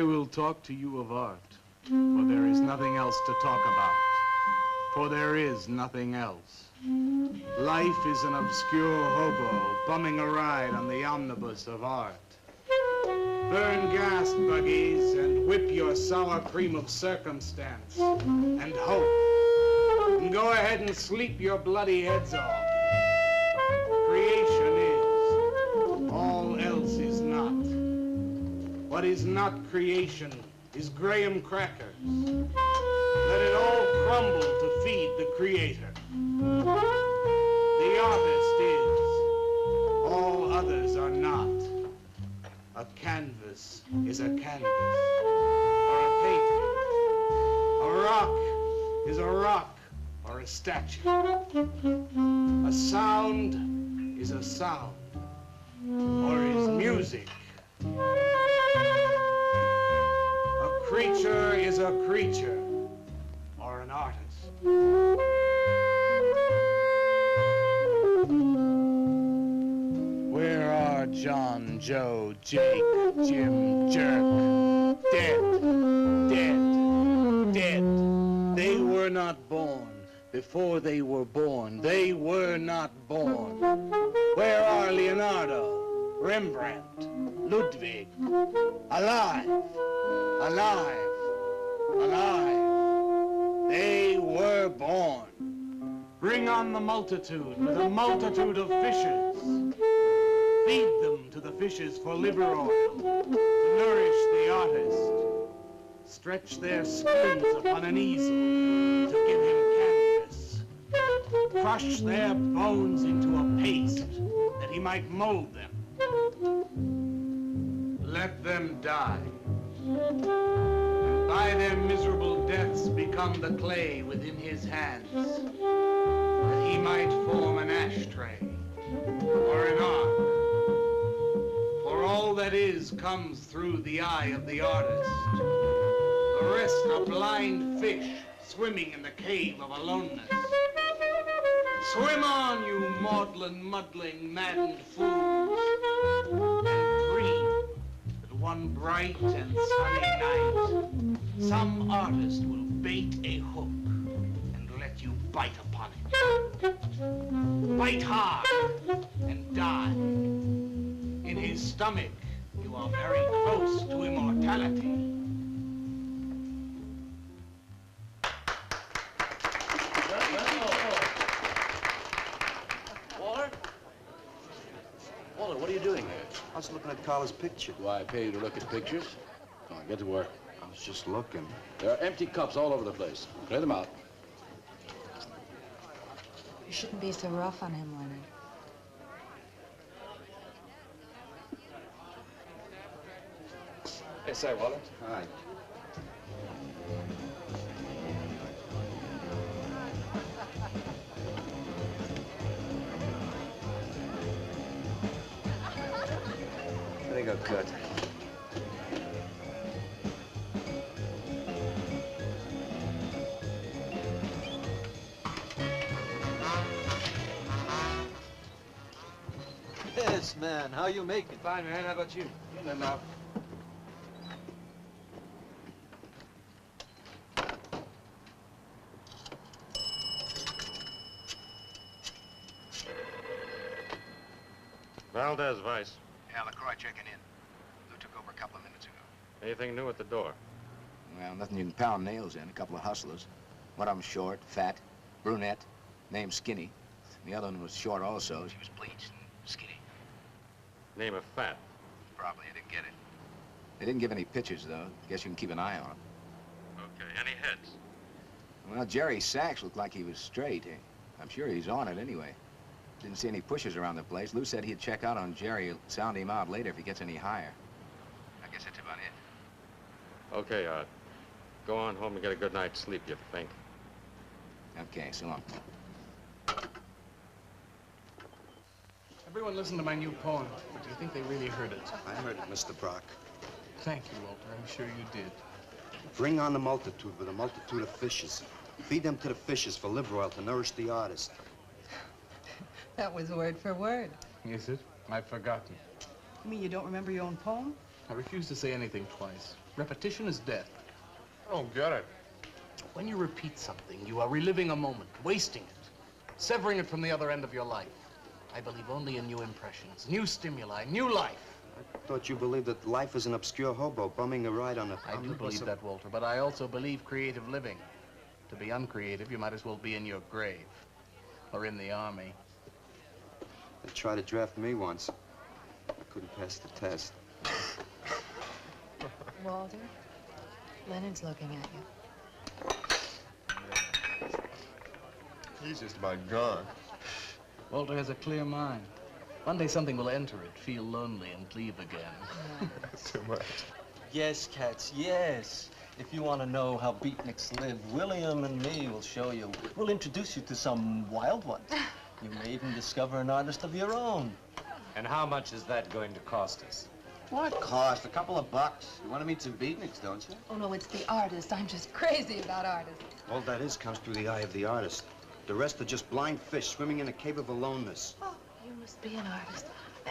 I will talk to you of art, for there is nothing else to talk about, for there is nothing else. Life is an obscure hobo bumming a ride on the omnibus of art. Burn gas buggies and whip your sour cream of circumstance and hope. And go ahead and sleep your bloody heads off. Creation is. All else is not. What is not creation is graham crackers. Let it all crumble to feed the creator. The artist is. All others are not. A canvas is a canvas, or a painting. A rock is a rock, or a statue. A sound is a sound, or is music. A creature is a creature, or an artist. Where are John, Joe, Jake, Jim, Jerk? Dead, dead, dead. They were not born. Before they were born, they were not born. Where are Leonardo, Rembrandt, Ludwig? Alive, alive, alive. They were born. Bring on the multitude with a multitude of fishes. Feed them to the fishes for liver oil, to nourish the artist. Stretch their skins upon an easel to give him canvas. Crush their bones into a paste that he might mold them. Let them die. And by their miserable deaths become the clay within his hands, that he might form an ashtray or an ark. For all that is comes through the eye of the artist. The rest are blind fish swimming in the cave of aloneness. Swim on, you maudlin, muddling, maddened fools, and dream that one bright and sunny night some artist will bait a hook and let you bite upon it. Bite hard and die. In his stomach, you are very close to immortality. Walter, what are you doing here? I was looking at Carla's picture. Do I pay you to look at pictures? Come on, get to work. I was just looking. There are empty cups all over the place. Clear them out. You shouldn't be so rough on him, Leonard. Hey, say, Walter. Hi. There you go, Kurt. Yes, man. How you making? Fine, man. How about you? Good enough. Valdez, Vice. Yeah, LaCroix checking in. Lou took over a couple of minutes ago. Anything new at the door? Well, nothing you can pound nails in. A couple of hustlers. One of them short, fat, brunette, named Skinny. The other one was short also. She was bleached and skinny. Name of Fat. Probably I didn't get it. They didn't give any pictures, though. Guess you can keep an eye on them. Okay, any heads? Well, Jerry Sachs looked like he was straight. I'm sure he's on it anyway. Didn't see any pushers around the place. Lou said he'd check out on Jerry. He'll sound him out later if he gets any higher. I guess that's about it. Okay, Art. Go on home and get a good night's sleep, you think. Okay, so long. Everyone listened to my new poem, but do you think they really heard it? I heard it, Mr. Brock. Thank you, Walter. I'm sure you did. Bring on the multitude with a multitude of fishes. Feed them to the fishes for liver oil to nourish the artist. That was word for word. Is it? I've forgotten. You mean you don't remember your own poem? I refuse to say anything twice. Repetition is death. I don't get it. When you repeat something, you are reliving a moment, wasting it, severing it from the other end of your life. I believe only in new impressions, new stimuli, new life. I thought you believed that life is an obscure hobo bumming a ride on a... I do believe that, Walter, but I also believe creative living. To be uncreative, you might as well be in your grave or in the army. They tried to draft me once. I couldn't pass the test. Walter, Leonard's looking at you. He's just about gone. Walter has a clear mind. One day something will enter it, feel lonely, and leave again. That's too much. Yes, cats, yes. If you want to know how beatniks live, William and me will show you. We'll introduce you to some wild ones. You may even discover an artist of your own. And how much is that going to cost us? What cost? A couple of bucks. You want to meet some beatniks, don't you? Oh, no, it's the artist. I'm just crazy about artists. All that is comes through the eye of the artist. The rest are just blind fish swimming in a cave of aloneness. Oh, you must be an artist.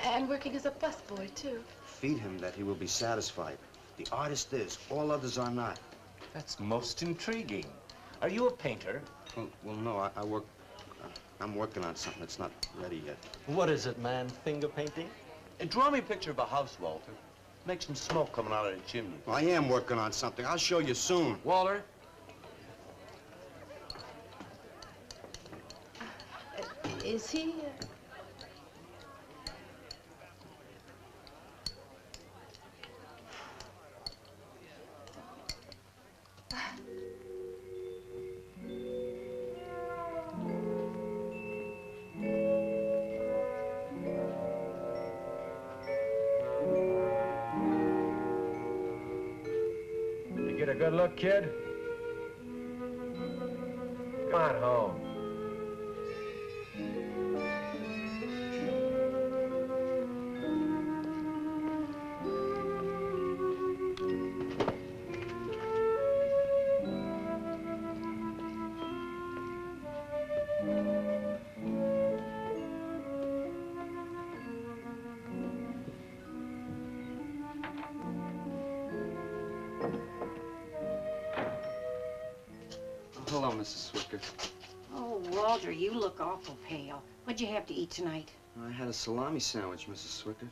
And working as a busboy, too. Feed him that he will be satisfied. The artist is. All others are not. That's most intriguing. Are you a painter? Well, no, I work... I'm working on something that's not ready yet. What is it, man? Finger painting? Draw me a picture of a house, Walter. Make some smoke coming out of the chimney. Well, I am working on something. I'll show you soon. Walter? Is he... You get a good look, kid? Come on home. Hello, Mrs. Swicker. Oh, Walter, you look awful pale. What'd you have to eat tonight? I had a salami sandwich, Mrs. Swicker.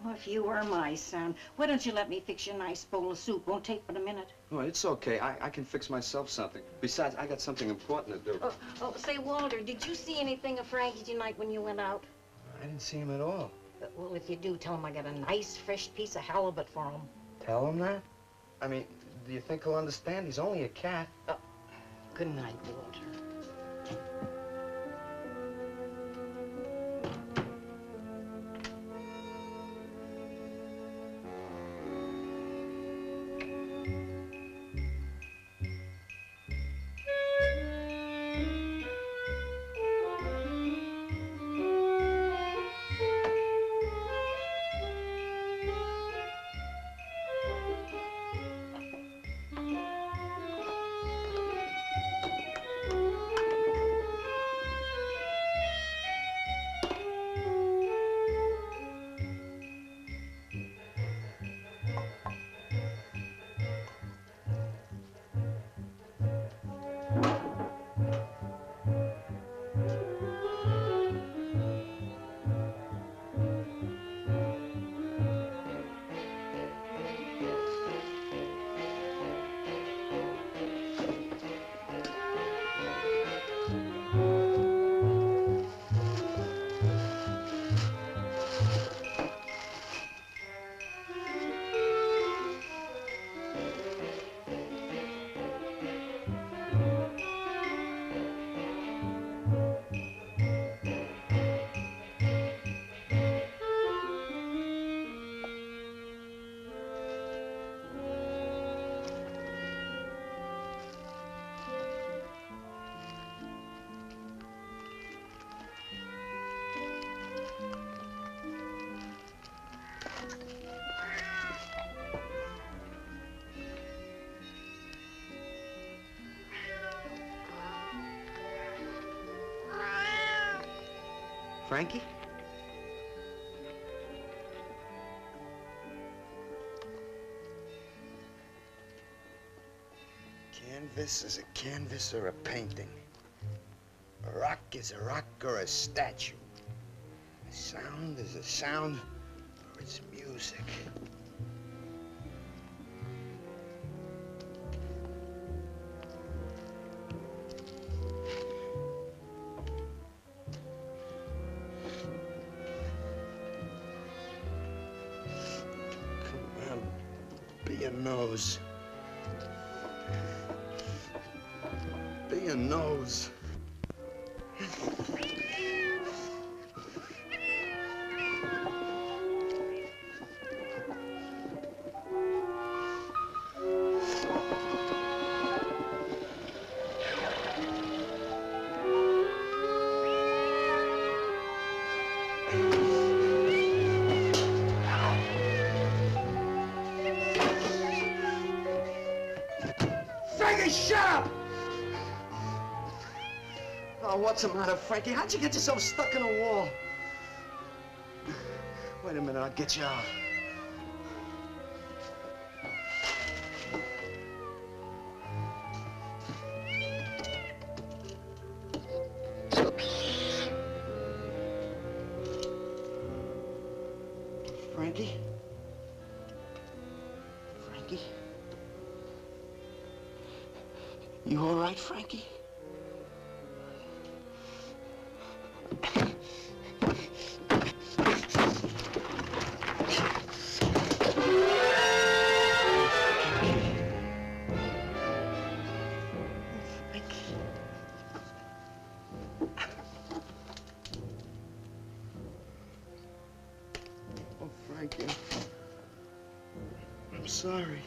Oh, if you were my son, why don't you let me fix you a nice bowl of soup? Won't take but a minute. Oh, it's okay. I can fix myself something. Besides, I got something important to do. Say, Walter, did you see anything of Frankie tonight when you went out? I didn't see him at all. Well, if you do, tell him I got a nice, fresh piece of halibut for him. Tell him that? I mean, do you think he'll understand? He's only a cat. Good night, Walter. Frankie? canvas is a canvas or a painting. A rock is a rock or a statue. A sound is a sound or it's music. Come on, be a nose. Be a nose. Frankie, shut up! Oh, what's the matter, Frankie? How'd you get yourself stuck in a wall? Wait a minute, I'll get you out. Frankie? Frankie? You all right, Frankie? Oh, Frankie. I'm sorry.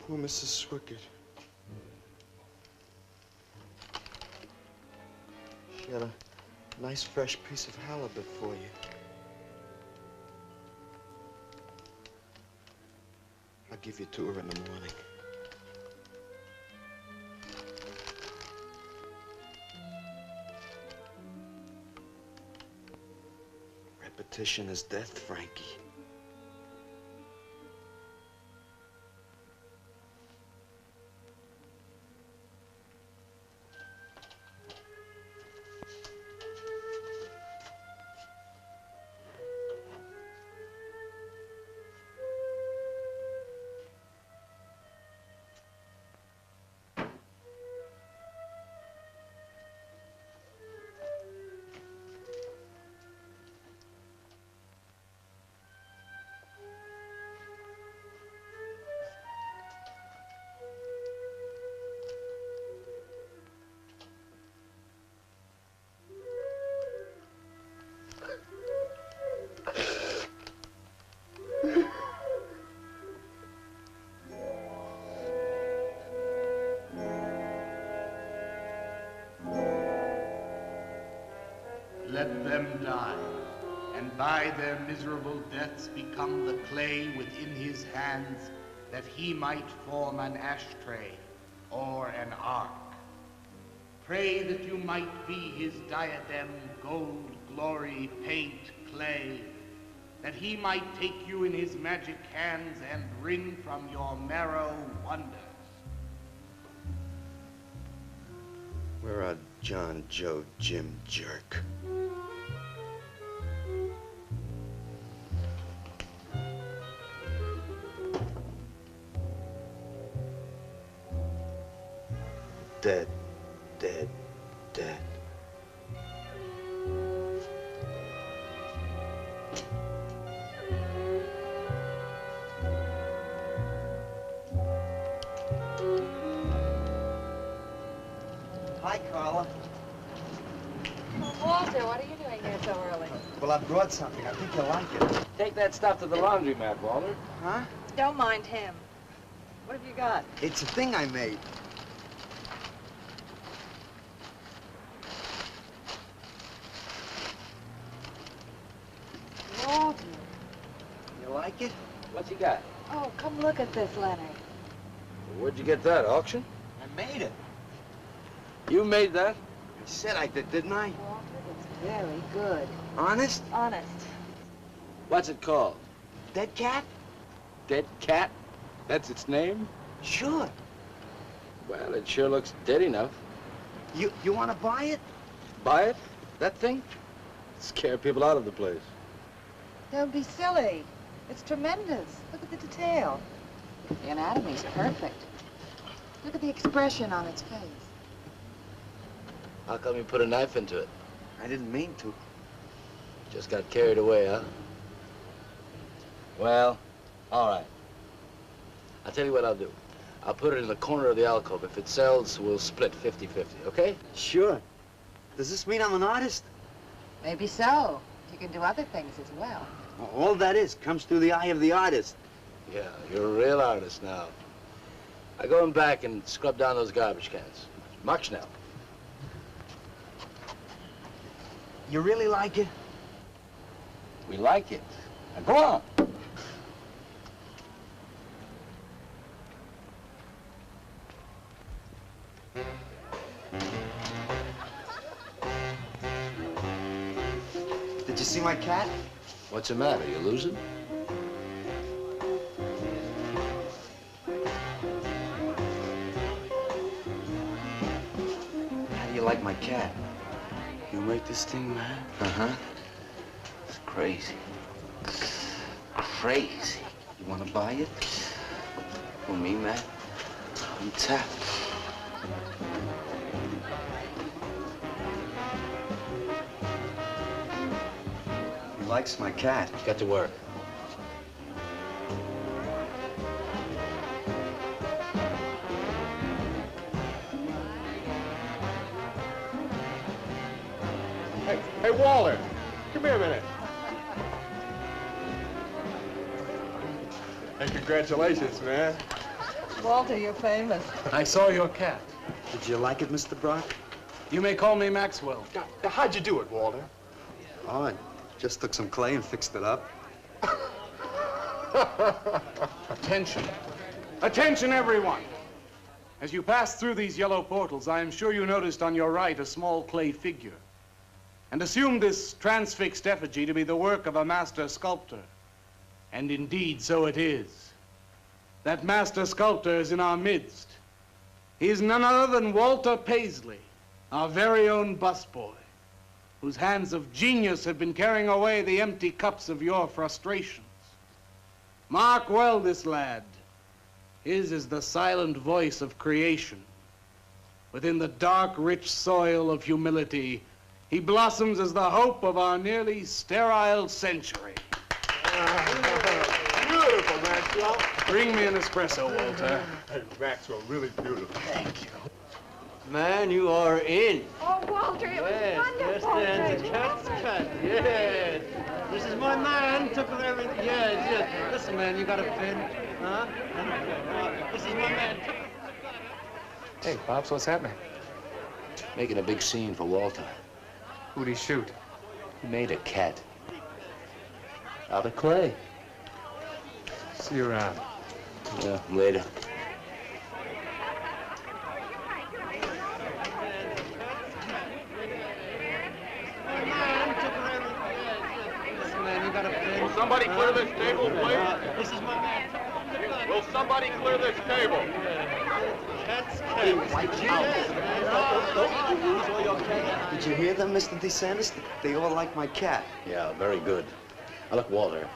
Poor Mrs. Swickett. She had a nice fresh piece of halibut for you. I'll give you to her in the morning. Repetition is death, Frankie. Let them die, and by their miserable deaths become the clay within his hands, that he might form an ashtray or an ark. Pray that you might be his diadem, gold, glory, paint, clay, that he might take you in his magic hands and wring from your marrow wonders. We're a John, Joe, Jim jerk. Dead, dead, dead. Hi, Carla. Walter, what are you doing here so early? Well, I brought something. I think you'll like it. Take that stuff to the laundromat, Walter. Huh? Don't mind him. What have you got? It's a thing I made. Walter. You like it? What you got? Oh, come look at this, Leonard. Where'd you get that, auction? I made it. You made that? I said I did, didn't I? Walter, it's Very good. Honest? Honest. What's it called? Dead cat? Dead cat? That's its name? Sure. Well, it sure looks dead enough. You want to buy it? Buy it? That thing? Scare people out of the place. Don't be silly. It's tremendous. Look at the detail. The anatomy's perfect. Look at the expression on its face. How come you put a knife into it? I didn't mean to. Just got carried away, huh? Well, all right. I'll tell you what I'll do. I'll put it in the corner of the alcove. If it sells, we'll split 50-50, okay? Sure. Does this mean I'm an artist? Maybe so. You can do other things as well. All that is comes through the eye of the artist. Yeah, you're a real artist now. I go in back and scrub down those garbage cans. March now. You really like it? We like it. Now go on. Did you see my cat? What's the matter? You losing? How do you like my cat? You make this thing, man? Uh-huh. It's crazy. Crazy. You want to buy it? For me, man? I'm tapped. He likes my cat. Get to work. Hey, Walter, come here a minute. Hey, congratulations, man. Walter, you're famous. I saw your cat. Did you like it, Mr. Brock? You may call me Maxwell. Now, how'd you do it, Walter? Oh, I just took some clay and fixed it up. Attention. Attention, everyone. As you pass through these yellow portals, I am sure you noticed on your right a small clay figure, and assumed this transfixed effigy to be the work of a master sculptor. And indeed, so it is. That master sculptor is in our midst. He is none other than Walter Paisley, our very own busboy, whose hands of genius have been carrying away the empty cups of your frustrations. Mark well this lad. His is the silent voice of creation. Within the dark, rich soil of humility, he blossoms as the hope of our nearly sterile century. Beautiful, Maxwell. Bring me an espresso, Walter. Hey, Maxwell, really beautiful. Thank you. Man, you are in. Oh, Walter, it was wonderful. Yes, the cat's cut. Yes. This is my man. Took everything. Yes, yes. Listen, man, you got a fin? Huh? This is my man. Hey, Pops, what's happening? Making a big scene for Walter. Who'd he shoot? He made a cat. Out of clay. See you around. Yeah, later. Will somebody clear this table, please? This is my man. Will somebody clear this table? Cat's cut. Did you hear them, Mr. DeSantis? They all like my cat. Yeah, very good. Now, look, Walter,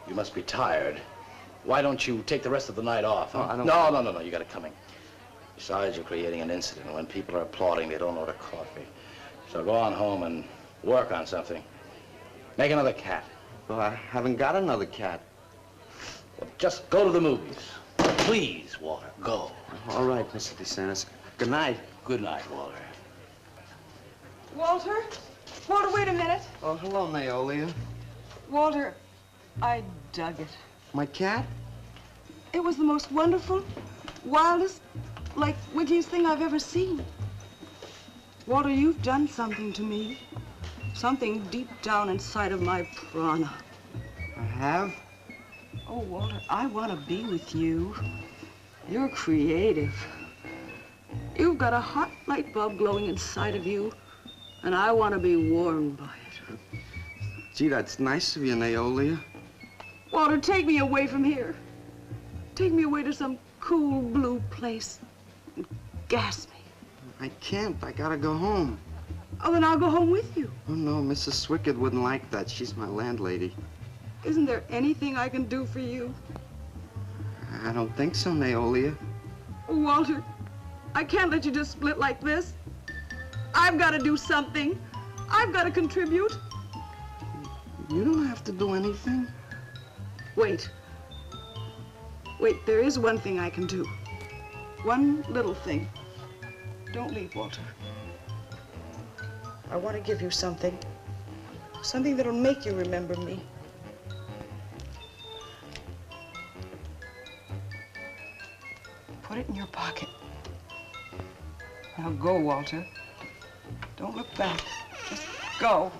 you must be tired. Why don't you take the rest of the night off, huh? I don't... No, you got it coming. Besides, you're creating an incident. When people are applauding, they don't order coffee. So go on home and work on something. Make another cat. Well, I haven't got another cat. Well, just go to the movies. Please, Walter, go. All right, Mr. DeSantis. Good night. Good night, Walter. Walter? Walter, wait a minute. Oh, hello, Naolia. Walter, I dug it. My cat? It was the most wonderful, wildest, like, wittiest thing I've ever seen. Walter, you've done something to me. Something deep down inside of my prana. I have? Oh, Walter, I want to be with you. You're creative. You've got a hot light bulb glowing inside of you. And I want to be warmed by it. Gee, that's nice of you, Naolia. Walter, take me away from here. Take me away to some cool blue place and gas me. I can't. I gotta go home. Oh, then I'll go home with you. Oh, no, Mrs. Swickard wouldn't like that. She's my landlady. Isn't there anything I can do for you? I don't think so, Naolia. Oh, Walter, I can't let you just split like this. I've got to do something. I've got to contribute. You don't have to do anything. Wait. Wait, there is one thing I can do. One little thing. Don't leave, Walter. I want to give you something. Something that'll make you remember me. Put it in your pocket. Now go, Walter. Don't look back. Just go.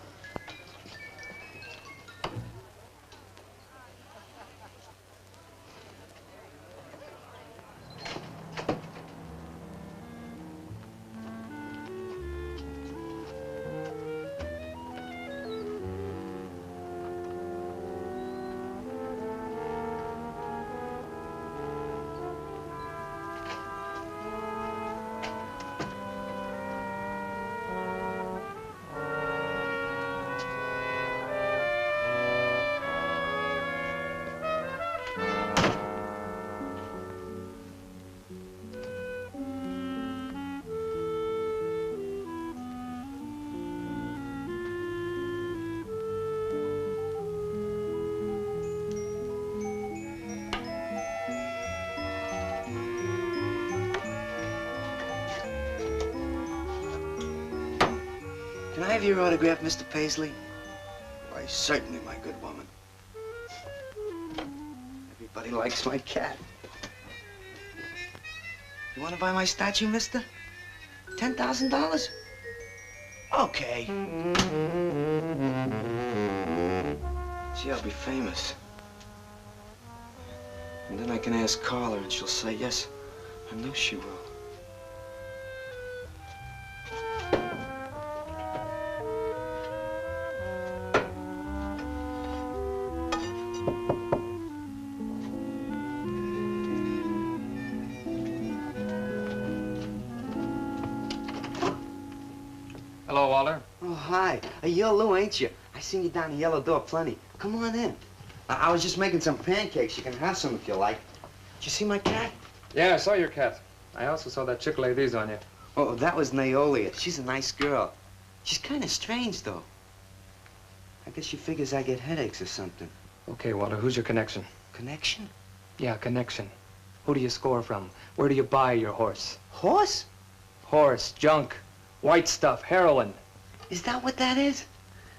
Can I have your autograph, Mr. Paisley? Why, certainly, my good woman. Everybody likes my cat. You want to buy my statue, mister? $10,000? Okay. Gee, I'll be famous. And then I can ask Carla, and she'll say yes. I know she will. Hello, Walter. Oh, hi. You're Lou, ain't you? I seen you down the yellow door plenty. Come on in. I was just making some pancakes. You can have some if you like. Did you see my cat? Yeah, I saw your cat. I also saw that chick lay these on you. Oh, that was Naolia. She's a nice girl. She's kind of strange, though. I guess she figures I get headaches or something. Okay, Walter, who's your connection? Connection? Yeah, connection. Who do you score from? Where do you buy your horse? Horse? Horse, junk, white stuff, heroin. Is that what that is?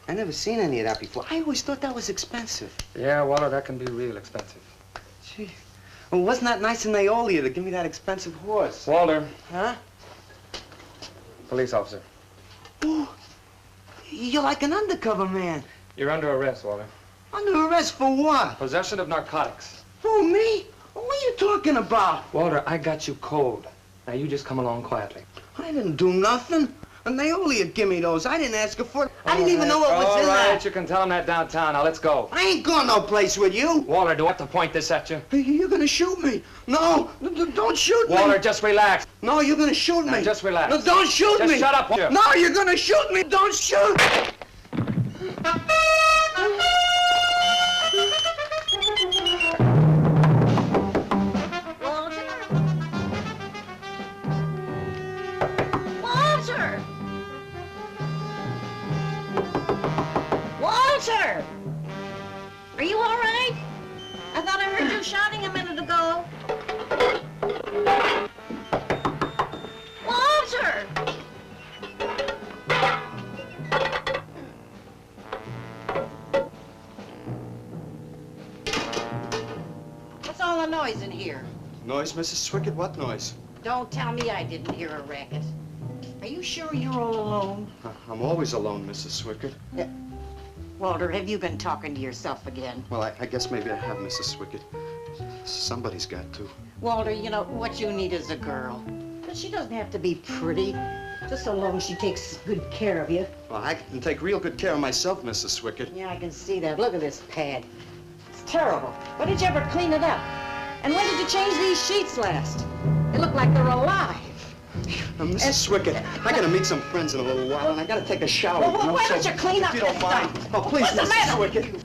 I never seen any of that before. I always thought that was expensive. Yeah, Walter, that can be real expensive. Gee. Well, wasn't that nice of Naolia to give me that expensive horse? Walter. Huh? Police officer. Oh, you're like an undercover man. You're under arrest, Walter. Under arrest for what? Possession of narcotics. Who, me? What are you talking about? Walter, I got you cold. Now you just come along quietly. I didn't do nothing. And Naolia give me those. I didn't ask her for it. I didn't even know what was in All right, that. you can tell him that downtown. Now let's go. I ain't going no place with you. Walter, do I have to point this at you? You're gonna shoot me. No, don't shoot me. Walter, just relax. No, you're gonna shoot me. Now just relax. No, don't shoot me. Just shut up, Walter. No, you're gonna shoot me. Don't shoot. Walter! Are you all right? I thought I heard you shouting a minute ago. Walter! What's all the noise in here? Noise, Mrs. Swickard? What noise? Don't tell me I didn't hear a racket. Are you sure you're all alone? I'm always alone, Mrs. Swickard. Yeah. Walter, have you been talking to yourself again? Well, I guess maybe I have, Mrs. Swickard. Somebody's got to. Walter, you know, what you need is a girl. But she doesn't have to be pretty. Just so long as she takes good care of you. Well, I can take real good care of myself, Mrs. Swickett. Yeah, I can see that. Look at this pad. It's terrible. When did you ever clean it up? And when did you change these sheets last? They look like they're alive. Mrs. Swickett, I gotta meet some friends in a little while, and I gotta take a shower. Well, why don't you clean up if you this don't mind. stuff? Oh, please, What's the Mrs. matter? Swickett.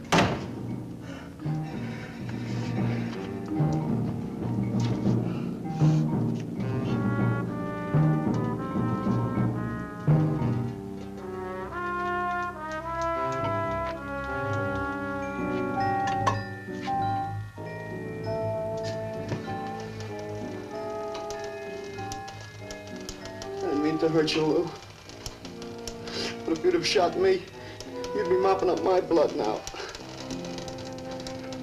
To hurt you, Lou. But if you'd have shot me, you'd be mopping up my blood now.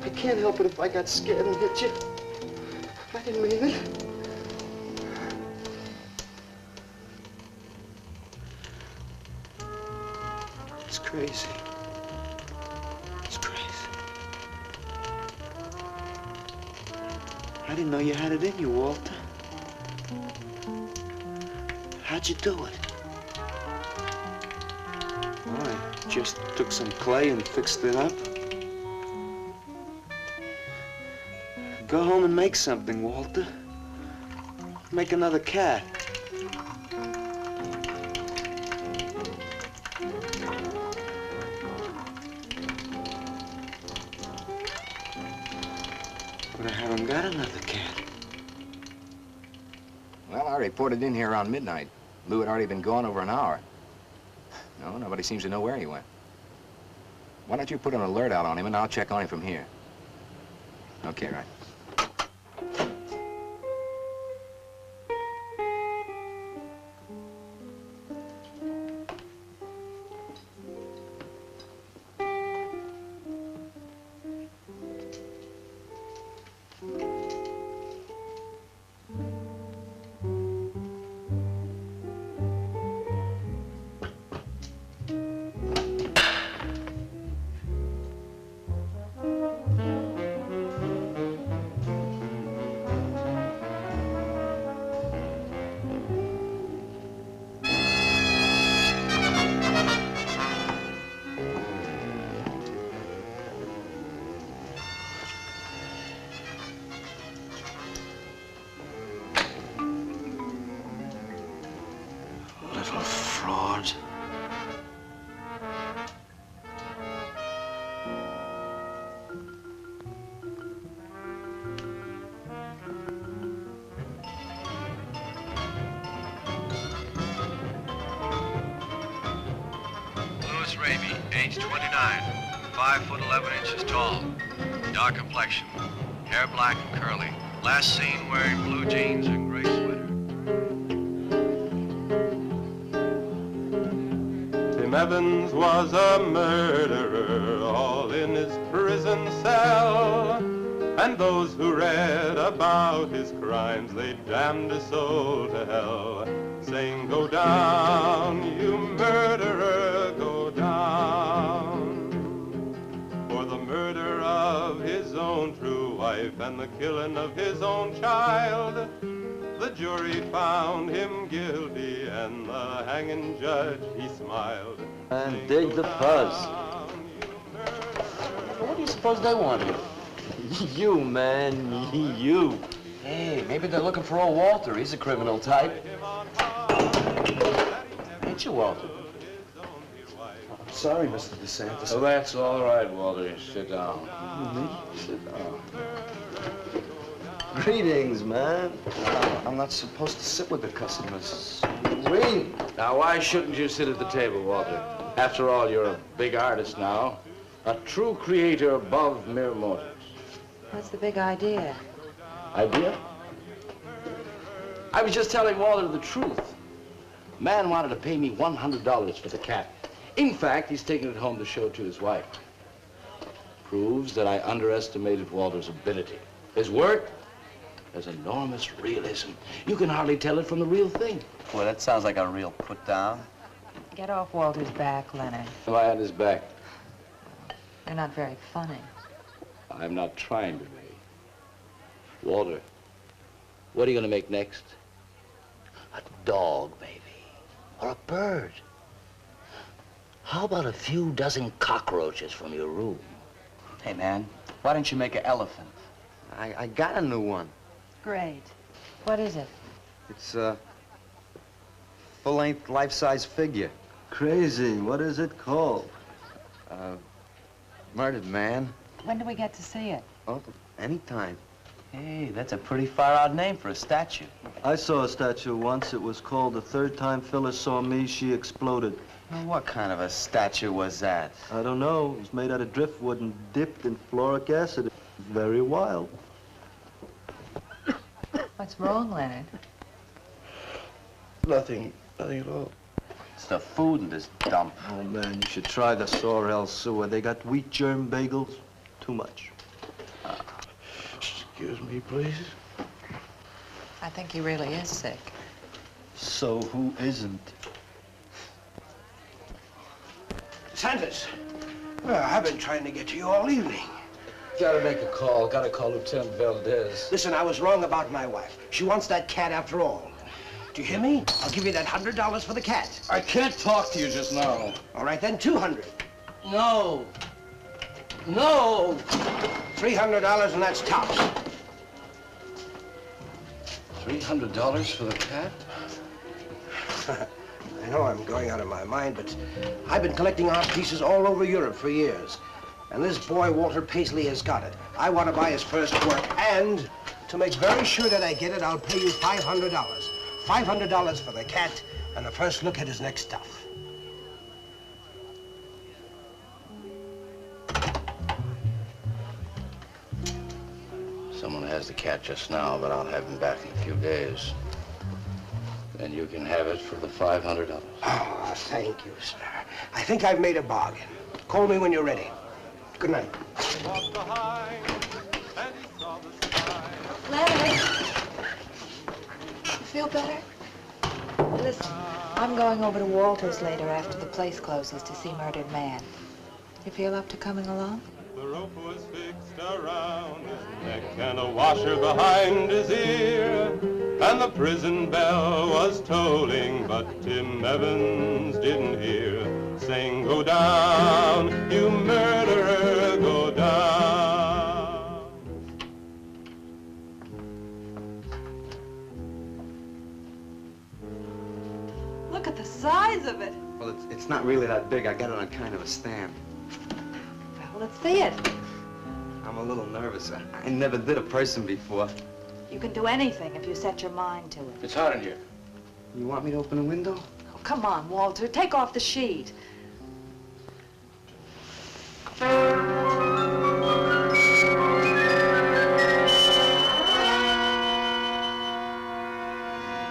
I can't help it if I got scared and hit you. I didn't mean it. It's crazy. It's crazy. I didn't know you had it in you, Walter. How'd you do it? Oh, I just took some clay and fixed it up. Go home and make something, Walter. Make another cat. But I haven't got another cat. Well, I reported in here around midnight. Lou had already been gone over an hour. No, nobody seems to know where he went. Why don't you put an alert out on him, and I'll check on him from here. Okay, right. Age 29, 5 foot 11 inches tall, dark complexion, hair black and curly. Last seen wearing blue jeans and gray sweater. Tim Evans was a murderer, all in his prison cell. And those who read about his crimes, they damned his soul to hell, saying, "Go down, you murderer, go down." For the murder of his own true wife and the killing of his own child, the jury found him guilty, and the hanging judge, he smiled. And dig the fuzz. What do you suppose they want here? You, man, you. Hey, maybe they're looking for old Walter. He's a criminal type. Ain't you, Walter? I'm sorry, Mr. DeSantis. Oh, that's all right, Walter. Sit down. Me? Sit down. Greetings, man. I'm not supposed to sit with the customers. Green. Now, why shouldn't you sit at the table, Walter? After all, you're a big artist now. A true creator above mere mortals. What's the big idea? Idea? I was just telling Walter the truth. Man wanted to pay me $100 for the cat. In fact, he's taking it home to show to his wife. Proves that I underestimated Walter's ability. His work has enormous realism. You can hardly tell it from the real thing. Well, that sounds like a real put-down. Get off Walter's back, Leonard. If I had his back, You're not very funny. I'm not trying to be. Walter, what are you going to make next? A dog, maybe. or a bird. How about a few dozen cockroaches from your room? Hey, man, why don't you make an elephant? I got a new one. Great. What is it? It's a full-length, life-size figure. Crazy. What is it called? Murdered man. When do we get to see it? Oh, anytime. Hey, that's a pretty far-out name for a statue. I saw a statue once. It was called The Third Time Phyllis Saw Me, She Exploded. Well, what kind of a statue was that? I don't know. It was made out of driftwood and dipped in fluoric acid. Very wild. What's wrong, Leonard? Nothing at all. It's the food in this dump. Oh, man, you should try the Sorrel sewer. They got wheat germ bagels. Too much. Excuse me, please. I think he really is sick. So who isn't? Santos, I've been trying to get to you all evening. Gotta make a call. Gotta call Lieutenant Valdez. Listen, I was wrong about my wife. She wants that cat after all. Do you hear me? I'll give you that $100 for the cat. I can't talk to you just now. All right, then, $200. No. No. $300, and that's tops. $300 for the cat? I know I'm going out of my mind, but I've been collecting art pieces all over Europe for years. And this boy, Walter Paisley, has got it. I want to buy his first work, and to make very sure that I get it, I'll pay you $500. $500 for the cat, and the first look at his next stuff. Someone has the cat just now, but I'll have him back in a few days. Then you can have it for the $500. Oh, thank you, sir. I think I've made a bargain. Call me when you're ready. Good night. Leonard! You feel better? Listen, I'm going over to Walter's later after the place closes to see Murdered Man. You feel up to coming along? The rope was fixed around his neck and a washer behind his ear, and the prison bell was tolling, but Tim Evans didn't hear. Saying, go down, you murderer, go down. Look at the size of it. Well, it's not really that big. I got it on kind of a stand. Well, let's see it. I'm a little nervous. I never did a person before. You can do anything if you set your mind to it. It's hot in here. You want me to open a window? Oh, come on, Walter. Take off the sheet.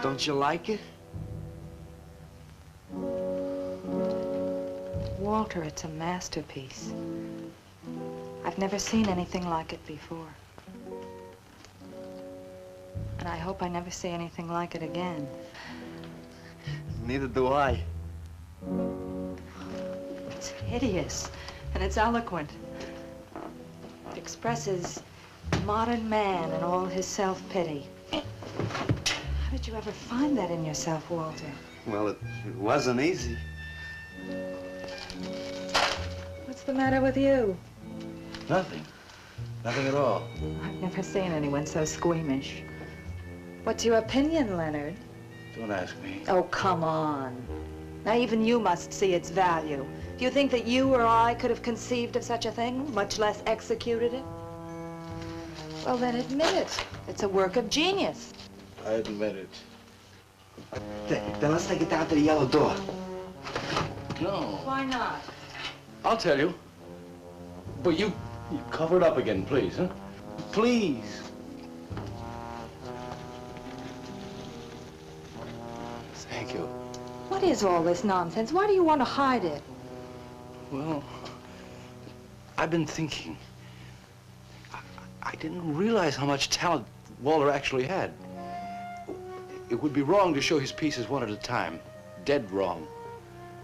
Don't you like it? Walter, it's a masterpiece. I've never seen anything like it before. And I hope I never see anything like it again. Neither do I. It's hideous, and it's eloquent. It expresses modern man and all his self-pity. How did you ever find that in yourself, Walter? Well, it wasn't easy. What's the matter with you? Nothing. Nothing at all. I've never seen anyone so squeamish. What's your opinion, Leonard? Don't ask me. Oh, come on. Now, even you must see its value. Do you think that you or I could have conceived of such a thing, much less executed it? Well, then admit it. It's a work of genius. I admit it. Then let's take it down to the yellow door. No. Why not? I'll tell you. But you cover it up again, please, huh? Please. Thank you. What is all this nonsense? Why do you want to hide it? Well, I've been thinking. I didn't realize how much talent Walter actually had. It would be wrong to show his pieces one at a time. Dead wrong.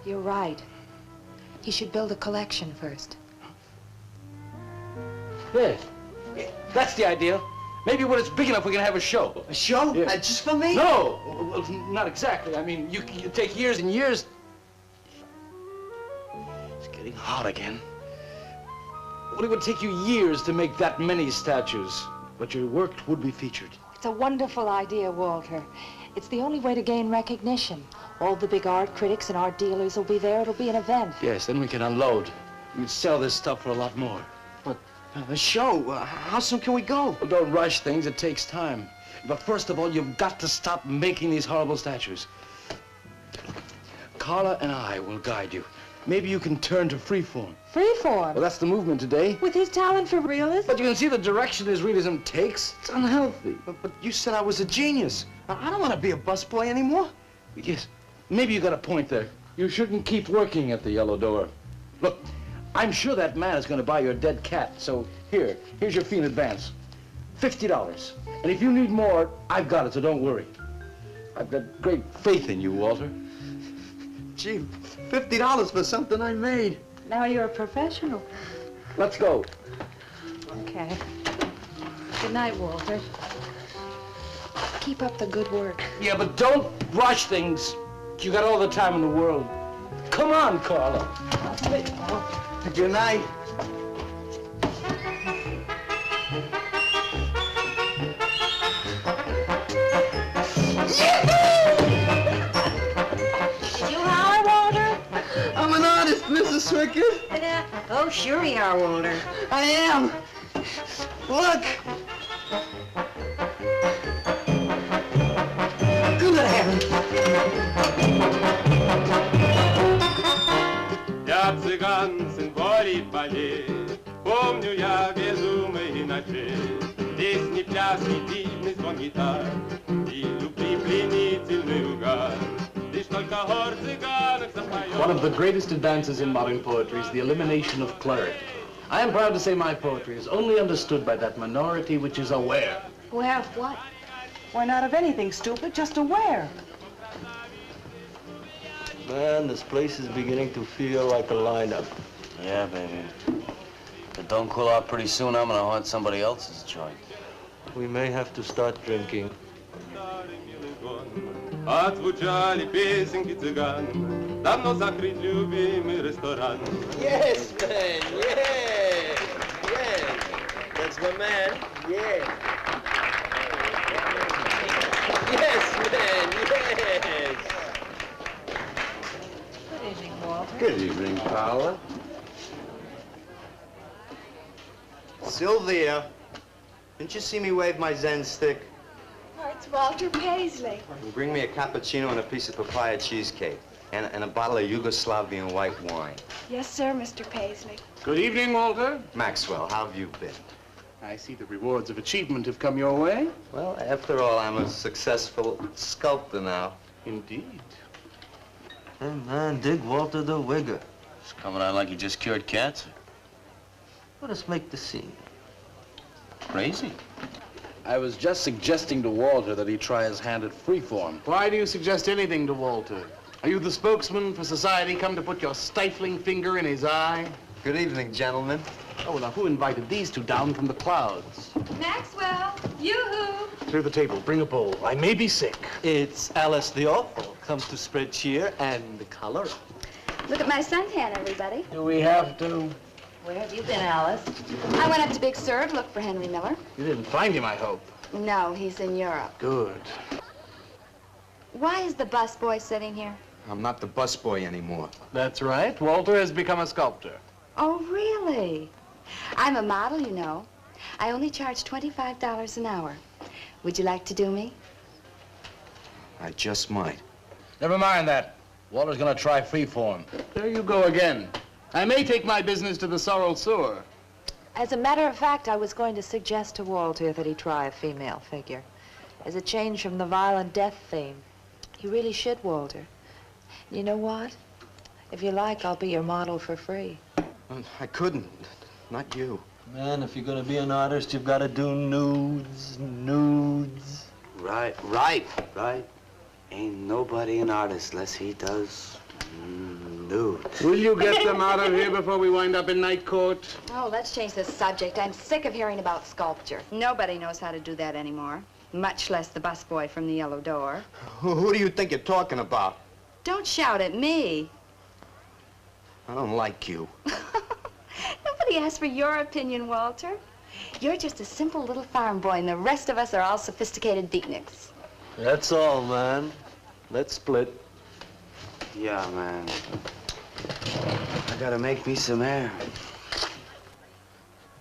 You're right. He should build a collection first. There. That's the idea. Maybe when it's big enough, we can have a show. A show? Yeah. Just for me? No, well, not exactly. I mean, you take years and years. It's getting hot again. Well, it would take you years to make that many statues, but your work would be featured. It's a wonderful idea, Walter. It's the only way to gain recognition. All the big art critics and art dealers will be there. It'll be an event. Yes, then we can unload. We can sell this stuff for a lot more. But the show, how soon can we go? Well, don't rush things. It takes time. But first of all, you've got to stop making these horrible statues. Carla and I will guide you. Maybe you can turn to freeform. Freeform? Well, that's the movement today. With his talent for realism? But you can see the direction his realism takes. It's unhealthy. But you said I was a genius. I don't want to be a busboy anymore. Yes, maybe you got a point there. You shouldn't keep working at the Yellow Door. Look, I'm sure that man is going to buy your dead cat. So here's your fee in advance. $50. And if you need more, I've got it, so don't worry. I've got great faith in you, Walter. Gee, $50 for something I made. Now you're a professional. Let's go. Okay. Good night, Walter. Keep up the good work. Yeah, but don't rush things. You got all the time in the world. Come on, Carla. Good night. I'm an artist, Mrs. Swickett. Oh, sure you are, Walter. I am. Look. Good heavens. Я цыган, сын гори полей, помню я безумные ночи. Здесь ни пляс, ни дивный звон гитар, и любви пленительный угар. One of the greatest advances in modern poetry is the elimination of clarity. I am proud to say my poetry is only understood by that minority which is aware. Aware of what? Why, not of anything, stupid, just aware. Man, this place is beginning to feel like a lineup. Yeah, baby. If it don't cool out pretty soon, I'm gonna haunt somebody else's joint. We may have to start drinking. Отзвучали песенки цыган, давно закрыт любимый ресторан. Yes, man, yeah, yeah. That's my man, yeah. Yes, man, yes. Good evening, Walter. Good evening, Paula. Sylvia, didn't you see me wave my Zen stick? Oh, it's Walter Paisley. Bring me a cappuccino and a piece of papaya cheesecake. And a bottle of Yugoslavian white wine. Yes, sir, Mr. Paisley. Good evening, Walter. Maxwell, how have you been? I see the rewards of achievement have come your way. Well, after all, I'm a successful sculptor now. Indeed. Hey, man, dig Walter the Wigger. It's coming out like you just cured cancer. Let us make the scene. Crazy. I was just suggesting to Walter that he try his hand at freeform. Why do you suggest anything to Walter? Are you the spokesman for society come to put your stifling finger in his eye? Good evening, gentlemen. Oh, now who invited these two down from the clouds? Maxwell, yoo-hoo. Through the table, bring a bowl. I may be sick. It's Alice the Awful, comes to spread cheer and color. Look at my suntan, everybody. Do we have to? Where have you been, Alice? I went up to Big Sur to look for Henry Miller. You didn't find him, I hope. No, he's in Europe. Good. Why is the busboy sitting here? I'm not the busboy anymore. That's right. Walter has become a sculptor. Oh, really? I'm a model, you know. I only charge $25 an hour. Would you like to do me? I just might. Never mind that. Walter's gonna try freeform. There you go again. I may take my business to the Sorrel Sewer. As a matter of fact, I was going to suggest to Walter that he try a female figure. As a change from the violent death theme. He really should, Walter. You know what? If you like, I'll be your model for free. I couldn't. Not you. Man, if you're gonna be an artist, you've got to do nudes. Right. Ain't nobody an artist unless he does nudes. nude. Will you get them out of here before we wind up in night court? Oh, let's change the subject. I'm sick of hearing about sculpture. Nobody knows how to do that anymore, much less the busboy from the Yellow Door. Who do you think you're talking about? Don't shout at me. I don't like you. Nobody asked for your opinion, Walter. You're just a simple little farm boy, and the rest of us are all sophisticated beatniks. That's all, man. Let's split. Yeah, man. I gotta make me some air.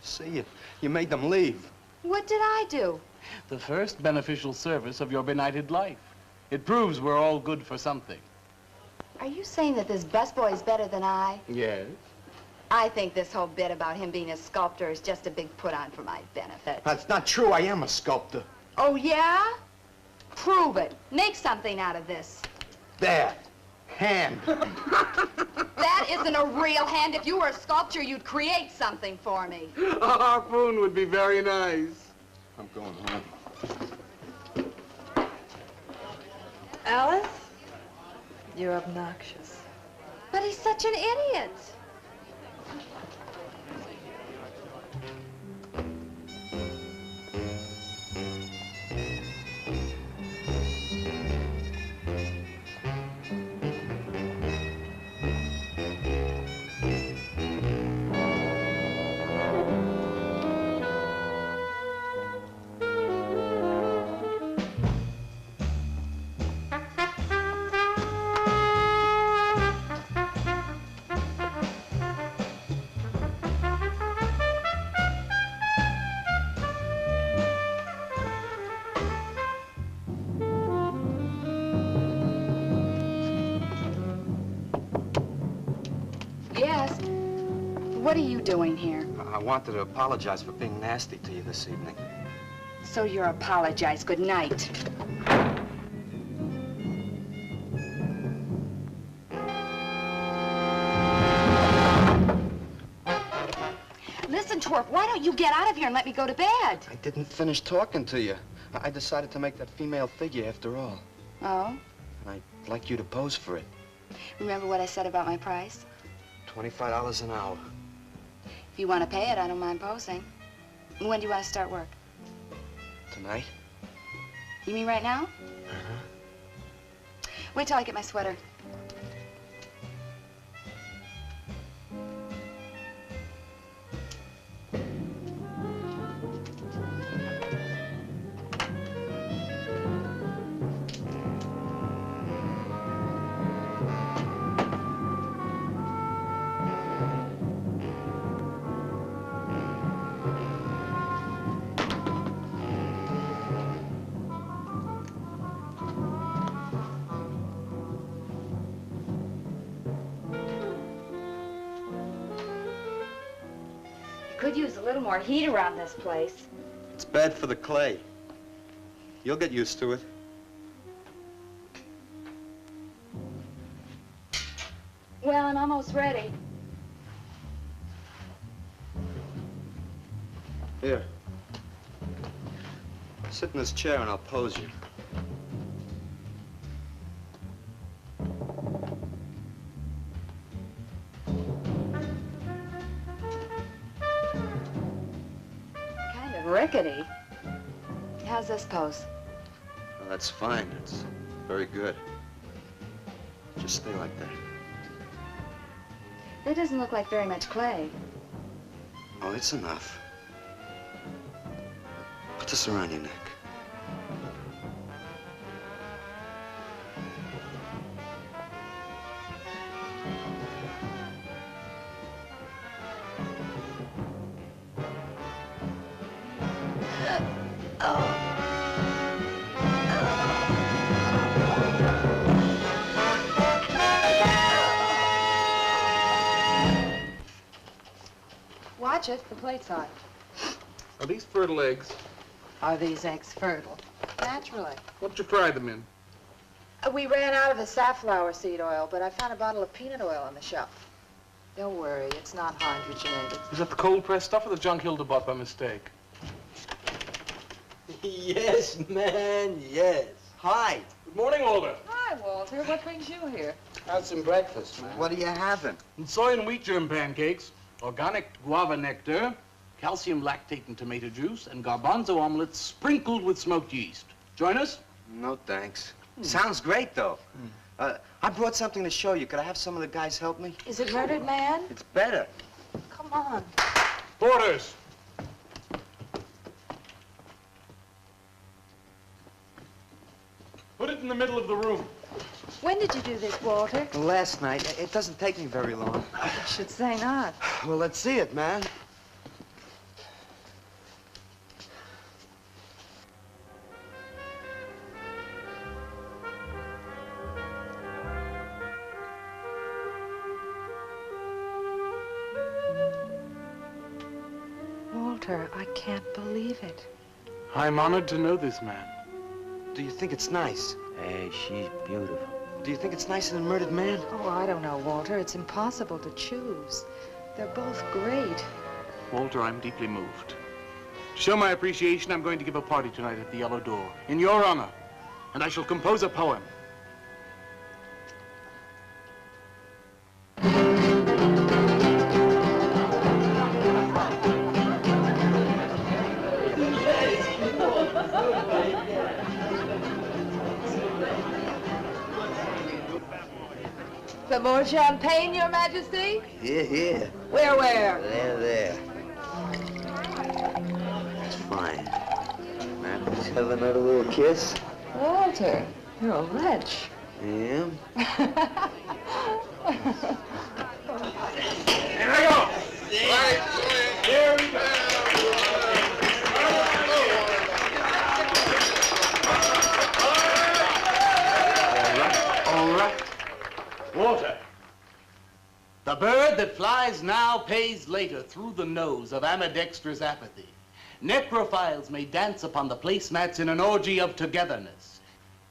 See, you made them leave. What did I do? The first beneficial service of your benighted life. It proves we're all good for something. Are you saying that this busboy is better than I? Yes. I think this whole bit about him being a sculptor is just a big put-on for my benefit. That's not true. I am a sculptor. Oh, yeah? Prove it. Make something out of this. There. Hand. That isn't a real hand. If you were a sculptor, you'd create something for me. A harpoon would be very nice. I'm going home. Alice, you're obnoxious. But he's such an idiot. Yes. What are you doing here? I wanted to apologize for being nasty to you this evening. So you're apologize. Good night. Listen, Twerp, why don't you get out of here and let me go to bed? I didn't finish talking to you. I decided to make that female figure after all. Oh? And I'd like you to pose for it. Remember what I said about my price? $25 an hour. If you want to pay it, I don't mind posing. When do you want to start work? Tonight? You mean right now? Uh-huh. Wait till I get my sweater. Could use a little more heat around this place. It's bad for the clay. You'll get used to it. Well, I'm almost ready. Here. Sit in this chair and I'll pose you. Kind of rickety. How's this pose? Well, that's fine. It's very good. Just stay like that. That doesn't look like very much clay. Oh, it's enough. Put this around your neck. Watch it, the plate's hot. Are these fertile eggs? Are these eggs fertile? Naturally. What'd you fry them in? We ran out of the safflower seed oil, but I found a bottle of peanut oil on the shelf. Don't worry, it's not hydrogenated. Is that the cold-pressed stuff or the junk Hilda bought by mistake? Yes, man, yes. Hi. Good morning, Walter. Hi, Walter. What brings you here? How's some breakfast, man? What are you having? Soy and wheat germ pancakes, organic guava nectar, calcium lactate and tomato juice, and garbanzo omelets sprinkled with smoked yeast. Join us? No, thanks. Sounds great, though. I brought something to show you. Could I have some of the guys help me? Is it Murdered Man? It's better. Come on. Porters. Put it in the middle of the room. When did you do this, Walter? Last night. It doesn't take me very long. I should say not. Well, let's see it, man. Walter, I can't believe it. I'm honored to know this man. Do you think it's nice? Hey, she's beautiful. Do you think it's nicer than Murdered Man? Oh, I don't know, Walter. It's impossible to choose. They're both great. Walter, I'm deeply moved. To show my appreciation, I'm going to give a party tonight at the Yellow Door, in your honor. And I shall compose a poem. Some more champagne, Your Majesty? Here. Where? There. That's fine. Man, let's have another little kiss. Walter, you're a wretch. I am? Here I go! Here we go! All right. Walter. The bird that flies now pays later through the nose of ambidextrous apathy. Necrophiles may dance upon the placemats in an orgy of togetherness.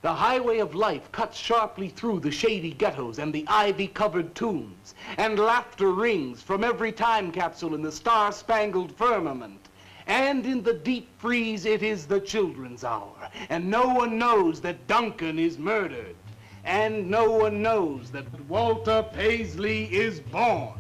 The highway of life cuts sharply through the shady ghettos and the ivy-covered tombs, and laughter rings from every time capsule in the star-spangled firmament. And in the deep freeze, it is the children's hour, and no one knows that Duncan is murdered. And no one knows that Walter Paisley is born.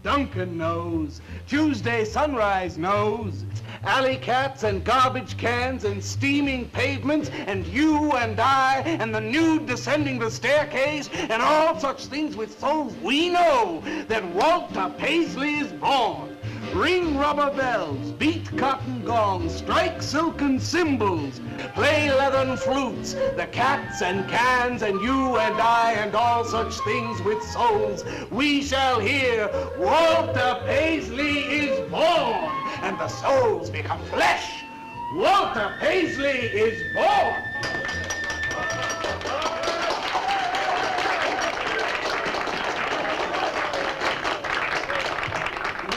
Duncan knows. Tuesday Sunrise knows. Alley cats and garbage cans and steaming pavements and you and I and the nude descending the staircase and all such things with souls, we know that Walter Paisley is born. Ring rubber bells, beat cotton gongs, strike silken cymbals, play leathern flutes, the cats and cans and you and I and all such things with souls. We shall hear Walter Paisley is born, and the souls become flesh. Walter Paisley is born.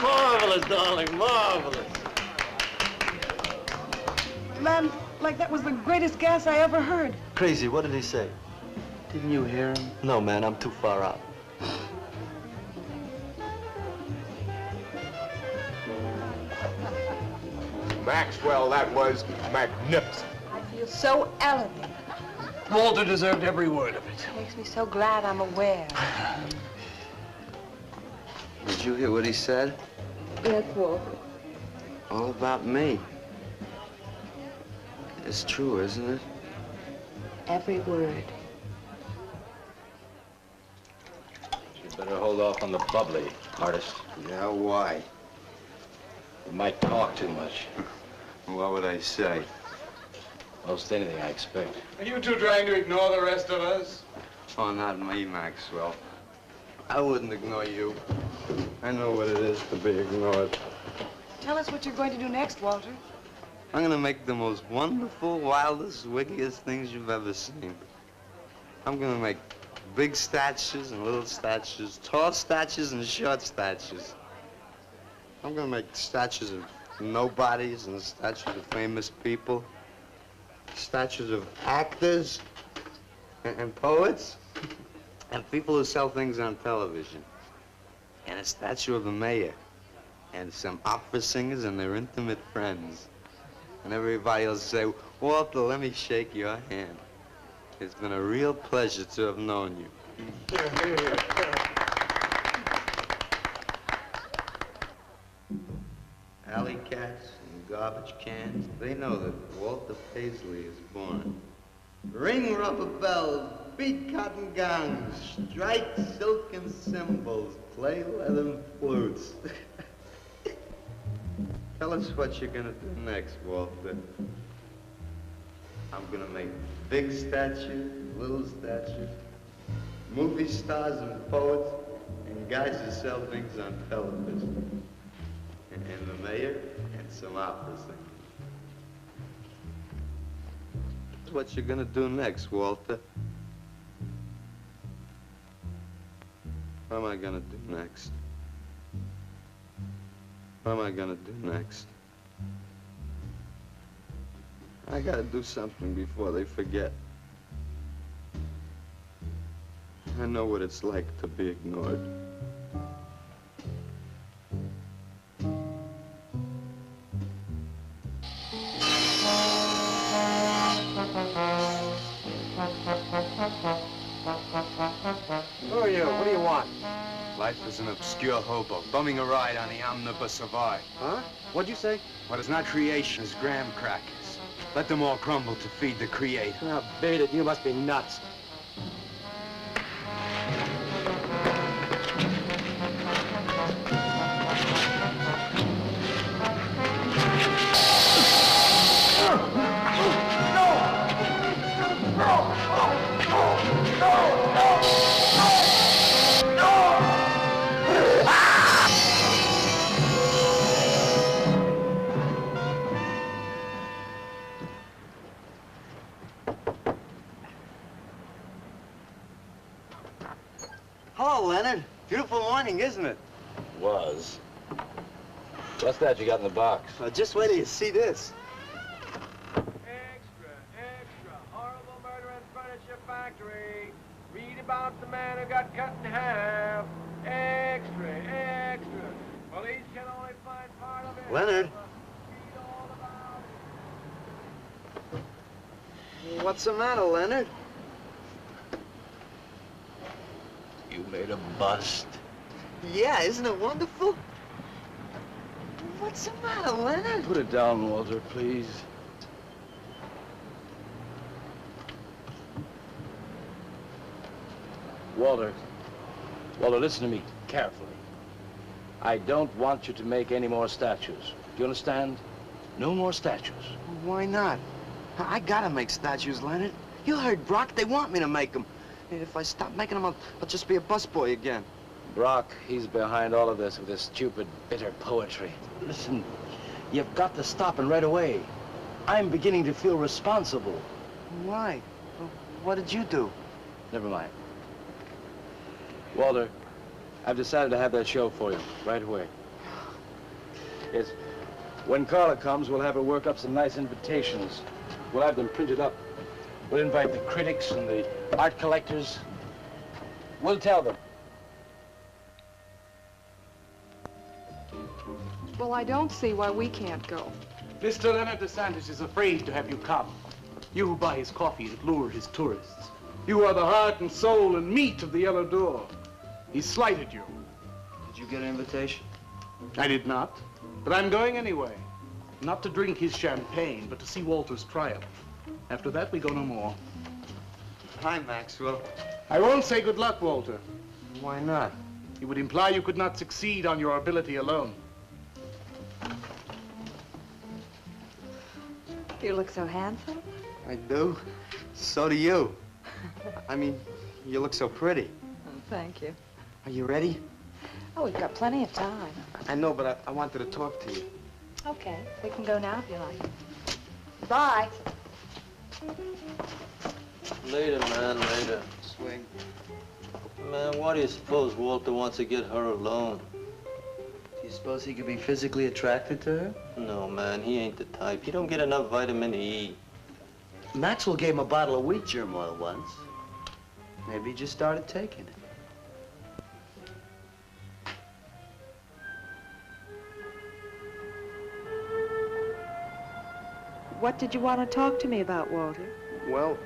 Marvelous, darling, marvelous. Man, like that was the greatest gas I ever heard. Crazy, what did he say? Didn't you hear him? No, man, I'm too far out. Maxwell, that was magnificent. I feel so elevated. Walter deserved every word of it. Makes me so glad I'm aware. Did you hear what he said? Yes, Walter. All about me. It's true, isn't it? Every word. You better hold off on the bubbly, artist. Yeah, why? You might talk too much. What would I say? Most anything, I expect. Are you two trying to ignore the rest of us? Oh, not me, Maxwell. I wouldn't ignore you. I know what it is to be ignored. Tell us what you're going to do next, Walter. I'm gonna make the most wonderful, wildest, wickedest things you've ever seen. I'm gonna make big statues and little statues, tall statues and short statues. I'm gonna make statues of nobodies and statues of famous people, statues of actors and poets and people who sell things on television, and a statue of the mayor and some opera singers and their intimate friends. And everybody will say, Walter, let me shake your hand. It's been a real pleasure to have known you. Alley cats and garbage cans, they know that Walter Paisley is born. Ring rubber bells, beat cotton gongs, strike silken cymbals, play leathern flutes. Tell us what you're gonna do next, Walter. I'm gonna make big statues, little statues, movie stars and poets, and guys who sell things on television. And the mayor and some opera singers. That's what you're gonna do next, Walter. What am I gonna do next? What am I gonna do next? I gotta do something before they forget. I know what it's like to be ignored. Who are you? What do you want? Life is an obscure hobo, bumming a ride on the omnibus of art. Huh? What'd you say? What is not creation is graham crackers. Let them all crumble to feed the creator. Oh, beat it. You must be nuts. Hello, Leonard. Beautiful morning, isn't it? Was. What's that you got in the box? Just wait till you see this. Extra, extra, horrible murder in furniture factory. Read about the man who got cut in half. Extra, extra. Police can only find part of it. Leonard. Read all about it. What's the matter, Leonard? You made a bust. Yeah, isn't it wonderful? What's the matter, Leonard? Put it down, Walter, please. Walter, listen to me carefully. I don't want you to make any more statues. Do you understand? No more statues. Why not? I gotta make statues, Leonard. You heard Brock. They want me to make them. If I stop making them, I'll just be a busboy again. Brock, he's behind all of this with his stupid, bitter poetry. Listen, you've got to stop, and right away. I'm beginning to feel responsible. Why? What did you do? Never mind. Walter, I've decided to have that show for you, right away. Yes, when Carla comes, we'll have her work up some nice invitations. We'll have them printed up. We'll invite the critics and the art collectors. We'll tell them. Well, I don't see why we can't go. Mr. Leonard DeSantis is afraid to have you come. You who buy his coffee and lure his tourists. You are the heart and soul and meat of the Yellow Door. He slighted you. Did you get an invitation? I did not, but I'm going anyway. Not to drink his champagne, but to see Walter's triumph. After that, we go no more. Hi, Maxwell. I won't say good luck, Walter. Why not? It would imply you could not succeed on your ability alone. You look so handsome. I do. So do you. I mean, you look so pretty. Oh, thank you. Are you ready? Oh, we've got plenty of time. I know, but I wanted to talk to you. Okay, we can go now if you like. Bye. Later, man, later. Swing. Man, why do you suppose Walter wants to get her alone? Do you suppose he could be physically attracted to her? No, man, he ain't the type. He don't get enough vitamin E. Maxwell gave him a bottle of wheat germ oil once. Maybe he just started taking it. What did you want to talk to me about, Walter? Well,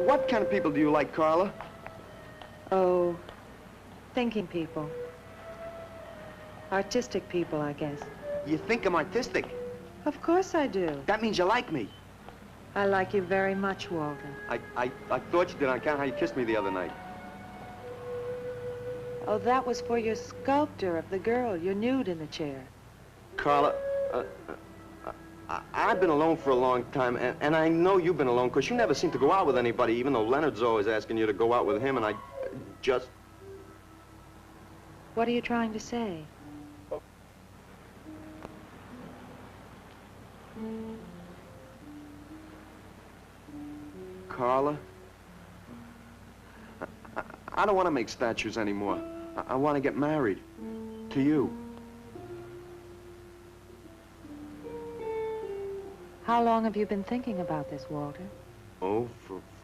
what kind of people do you like, Carla? Oh, thinking people. Artistic people, I guess. You think I'm artistic? Of course I do. That means you like me. I like you very much, Walter. I thought you did on account of how you kissed me the other night. Oh, that was for your sculptor of the girl, your nude in the chair. Carla, I've been alone for a long time, and I know you've been alone, because you never seem to go out with anybody, even though Leonard's always asking you to go out with him, and I just... What are you trying to say? Carla, I don't want to make statues anymore. I want to get married. To you. How long have you been thinking about this, Walter? Oh,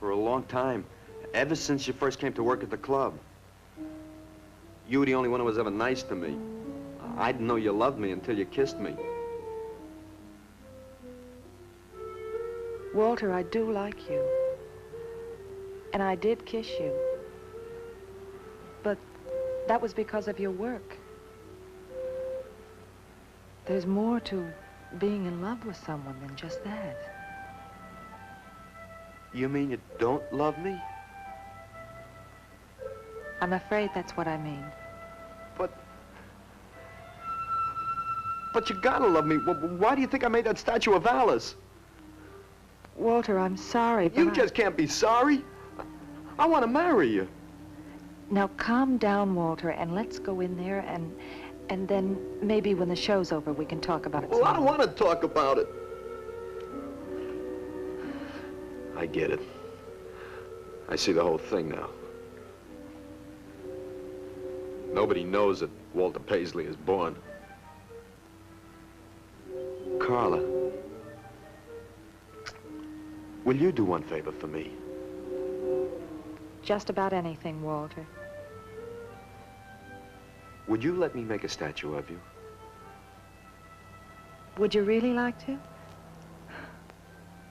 for a long time. Ever since you first came to work at the club. You were the only one who was ever nice to me. I didn't know you loved me until you kissed me. Walter, I do like you. And I did kiss you. But that was because of your work. There's more to being in love with someone than just that. You mean you don't love me? I'm afraid that's what I mean. But you gotta love me. Why do you think I made that statue of Alice? Walter, I'm sorry, but You just can't be sorry. I want to marry you. Now calm down, Walter, and let's go in there and then maybe when the show's over we can talk about it. Well, I don't want to talk about it. I get it. I see the whole thing now. Nobody knows that Walter Paisley is born. Carla, will you do one favor for me? Just about anything, Walter. Would you let me make a statue of you? Would you really like to?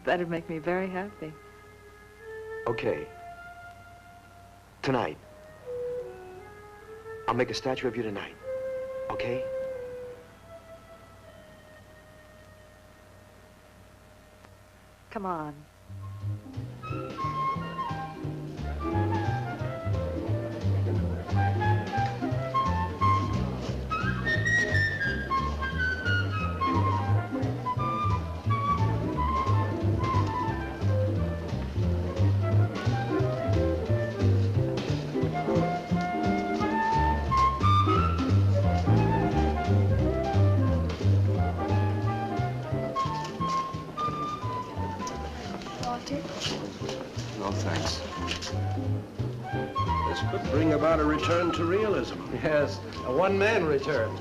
That'd make me very happy. Okay. Tonight. I'll make a statue of you tonight. Okay? Come on. No, thanks. This could bring about a return to realism. Yes, a one-man return.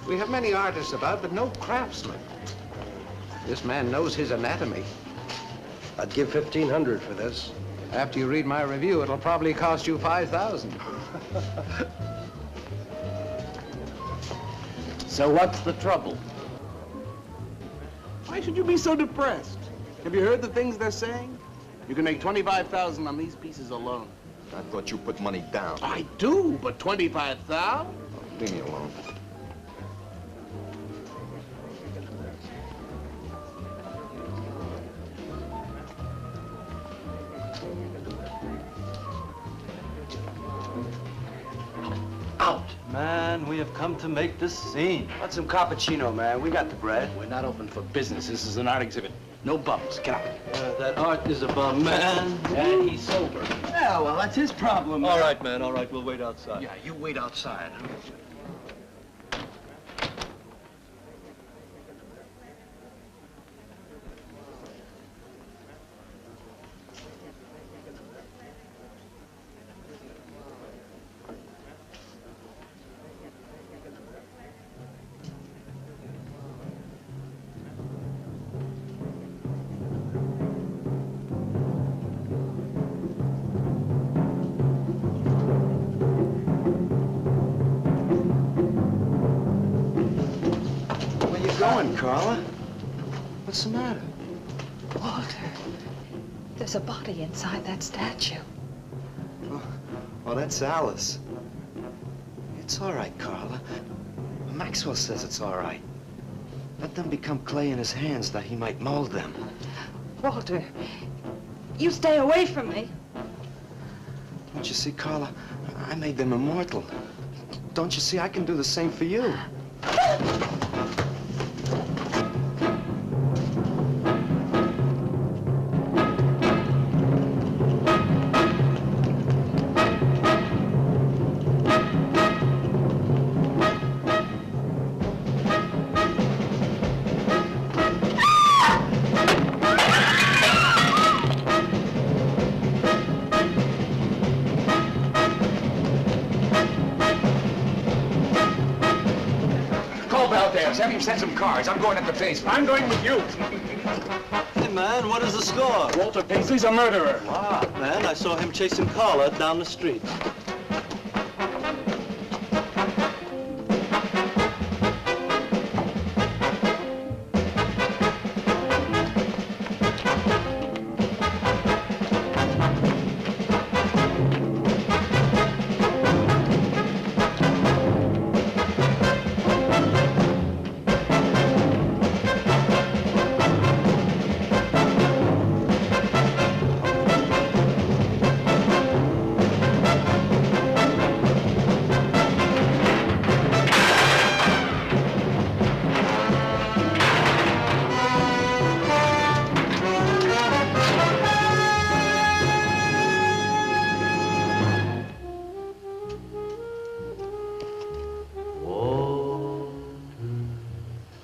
We have many artists about, but no craftsmen. This man knows his anatomy. I'd give $1,500 for this. After you read my review, it'll probably cost you $5,000. So what's the trouble? Why should you be so depressed? Have you heard the things they're saying? You can make $25,000 on these pieces alone. I thought you put money down. I do, but $25,000? Leave me alone. Out! Man, we have come to make this scene. Want some cappuccino, man? We got the bread. We're not open for business. This is an art exhibit. No bums. Get out. That art is a bum, man. And he's sober. Yeah, well, that's his problem. All right, man, all right. We'll wait outside. Yeah, you wait outside. Carla? What's the matter? Walter, there's a body inside that statue. Oh, that's Alice. It's all right, Carla. Maxwell says it's all right. Let them become clay in his hands that he might mold them. Walter, you stay away from me. Don't you see, Carla? I made them immortal. Don't you see, I can do the same for you. Have him send some cars. I'm going up the basement. I'm going with you. Hey, man, what is the score? Walter Paisley's a murderer. Wow, man, I saw him chasing Carla down the street.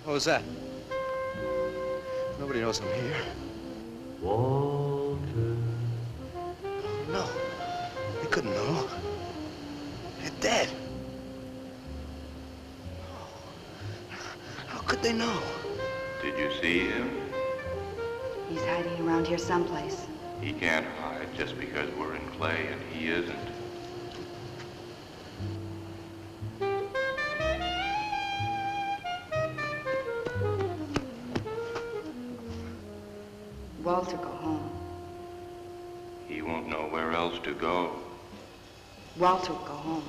What was that? Nobody knows I'm here. Walter. No. They couldn't know. They're dead. How could they know? Did you see him? He's hiding around here someplace. He can't hide just because we're in clay and he isn't. Walter, go home. He won't know where else to go. Walter, go home.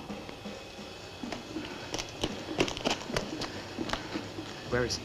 Where is he?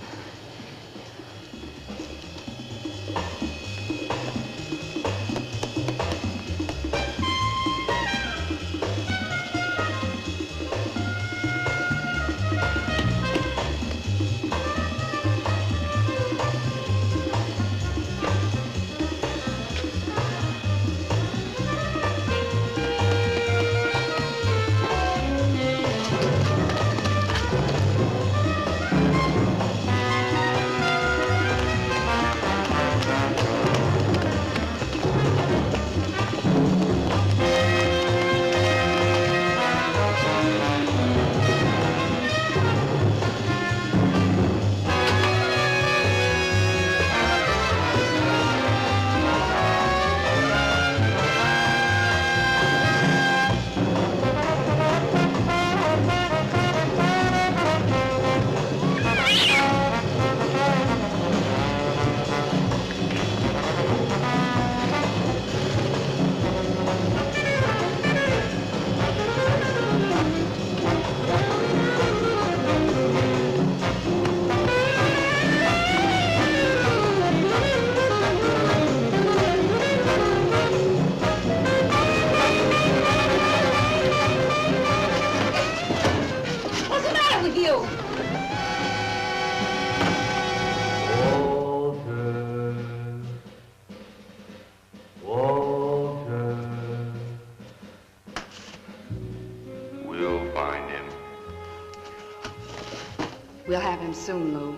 We'll have him soon, Lou.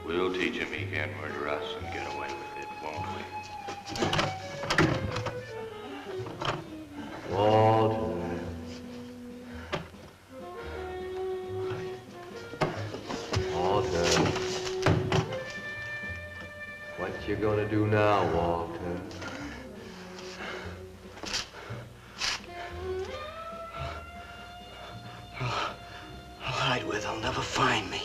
We'll teach him he can't murder us and get away with it, won't we? Walter. Walter. What you gonna do now, Walter? I'll hide where they'll never find me.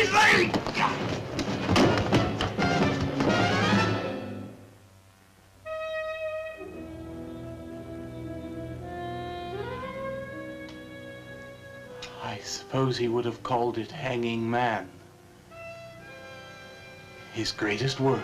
Paisley! I suppose he would have called it Hanging Man. His greatest work.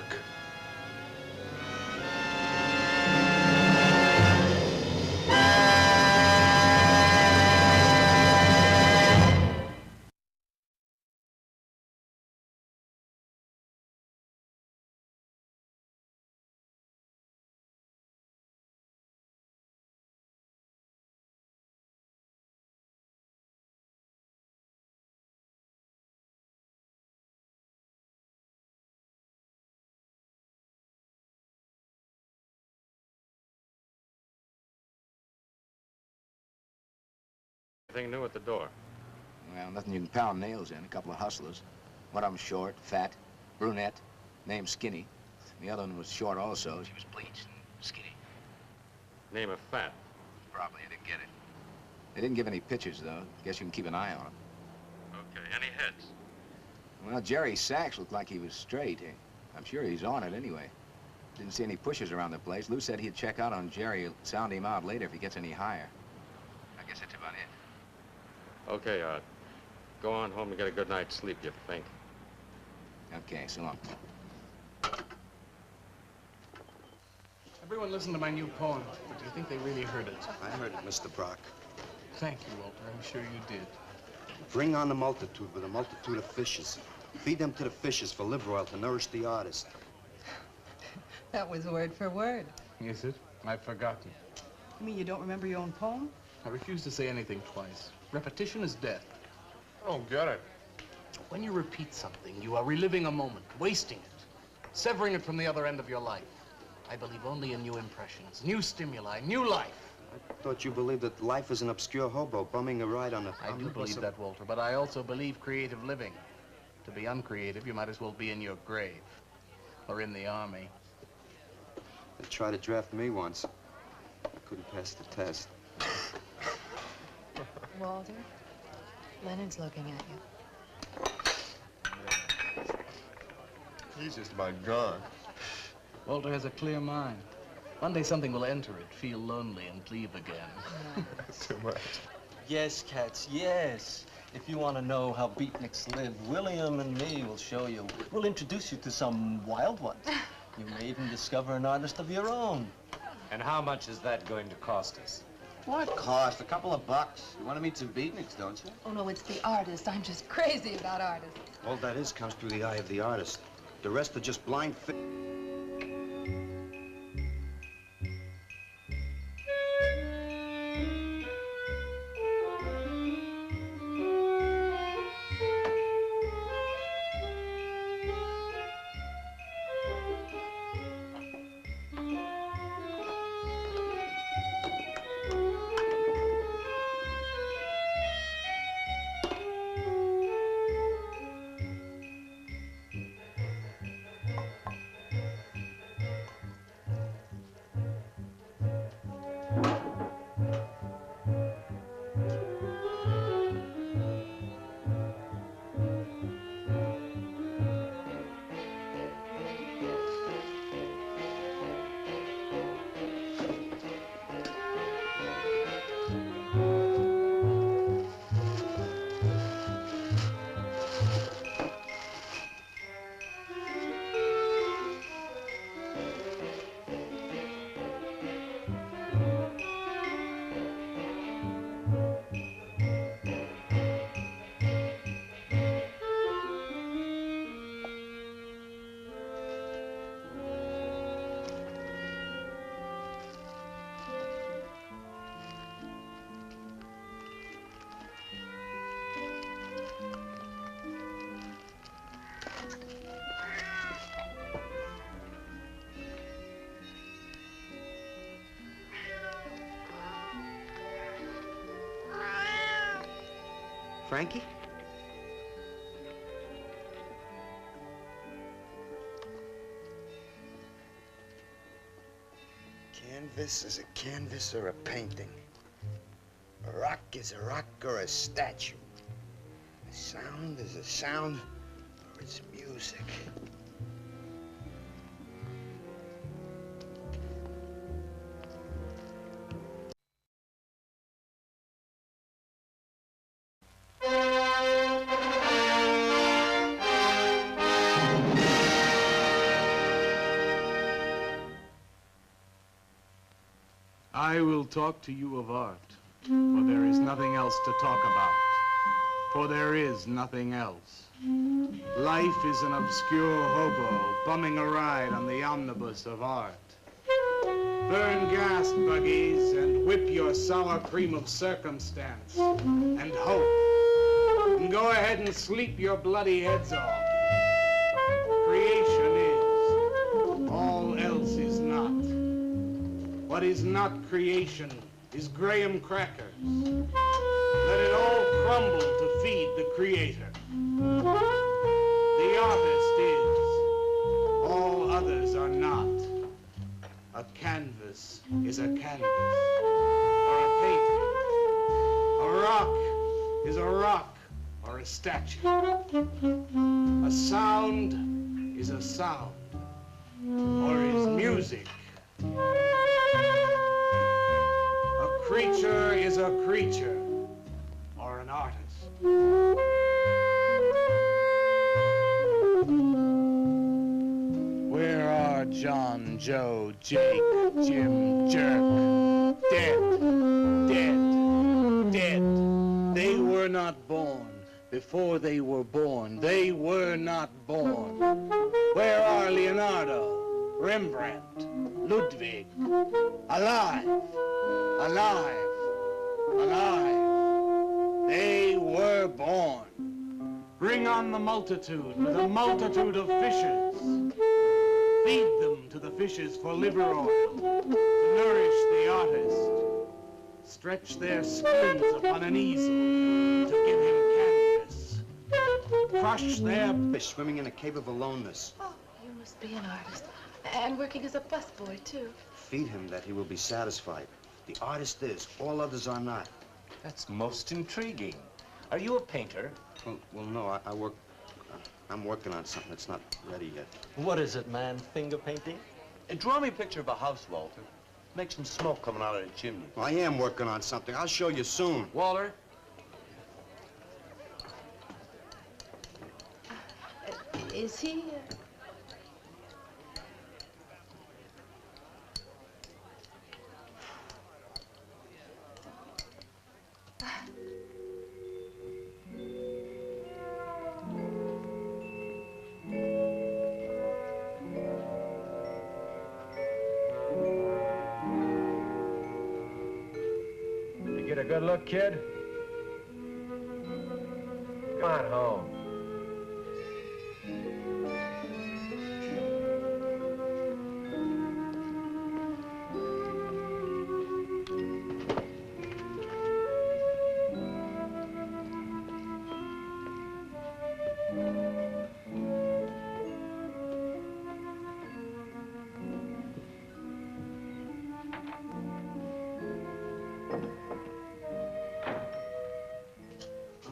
Anything new at the door? Well, nothing you can pound nails in. A couple of hustlers. One of them short, fat, brunette, named Skinny. The other one was short also. She was bleached and skinny. Name of fat. Probably, I didn't get it. They didn't give any pictures, though. Guess you can keep an eye on them. Okay, any heads? Well, Jerry Sachs looked like he was straight. I'm sure he's on it anyway. Didn't see any pushers around the place. Lou said he'd check out on Jerry. He'll sound him out later if he gets any higher. I guess that's about it. Okay, Art. Go on home and get a good night's sleep, you think. Okay, so long. Everyone listened to my new poem, but do you think they really heard it? I heard it, Mr. Brock. Thank you, Walter. I'm sure you did. Bring on the multitude with a multitude of fishes. Feed them to the fishes for liver oil to nourish the artist. That was word for word. Is it? I've forgotten. You mean you don't remember your own poem? I refuse to say anything twice. Repetition is death. I don't get it. When you repeat something, you are reliving a moment, wasting it, severing it from the other end of your life. I believe only in new impressions, new stimuli, new life. I thought you believed that life is an obscure hobo bumming a ride on a... I do believe that, Walter, but I also believe creative living. To be uncreative, you might as well be in your grave or in the army. They tried to draft me once. I couldn't pass the test. Walter, Leonard's looking at you. He's just about gone. Walter has a clear mind. One day something will enter it, feel lonely, and leave again. Too much. Yes, cats, yes. If you want to know how beatniks live, William and me will show you. We'll introduce you to some wild ones. You may even discover an artist of your own. And how much is that going to cost us? What cost? A couple of bucks. You want to meet some beatniks, don't you? Oh, no, it's the artist. I'm just crazy about artists. All that is comes through the eye of the artist. The rest are just blind fi... Frankie? Canvas is a canvas or a painting. A rock is a rock or a statue. A sound is a sound It's music. I will talk to you of art, for there is nothing else to talk about, for there is nothing else. Life is an obscure hobo bumming a ride on the omnibus of art. Burn gas buggies and whip your sour cream of circumstance and hope, and go ahead and sleep your bloody heads off. Creation is, all else is not. What is not creation is graham crackers. Let it all crumble to feed the creator. The artist is, all others are not. A canvas is a canvas, or a painting. A rock is a rock, or a statue. A sound is a sound, or is music. A creature is a creature, or an artist. Where are John, Joe, Jake, Jim, Jerk? Dead, dead, dead. They were not born. Before they were born, they were not born. Where are Leonardo, Rembrandt, Ludwig? Alive, alive, alive. They were born. Bring on the multitude with a multitude of fishes. Feed them to the fishes for liver oil, to nourish the artist. Stretch their skins upon an easel to give him canvas. Crush their fish swimming in a cave of aloneness. Oh, you must be an artist. And working as a busboy, too. Feed him that he will be satisfied. The artist is, all others are not. That's most intriguing. Are you a painter? Well, no, I work... I'm working on something that's not ready yet. What is it, man? Finger painting? Draw me a picture of a house, Walter. Make some smoke coming out of the chimney. Well, I am working on something. I'll show you soon. Walter? Is he... Get a good look, kid? Come on home.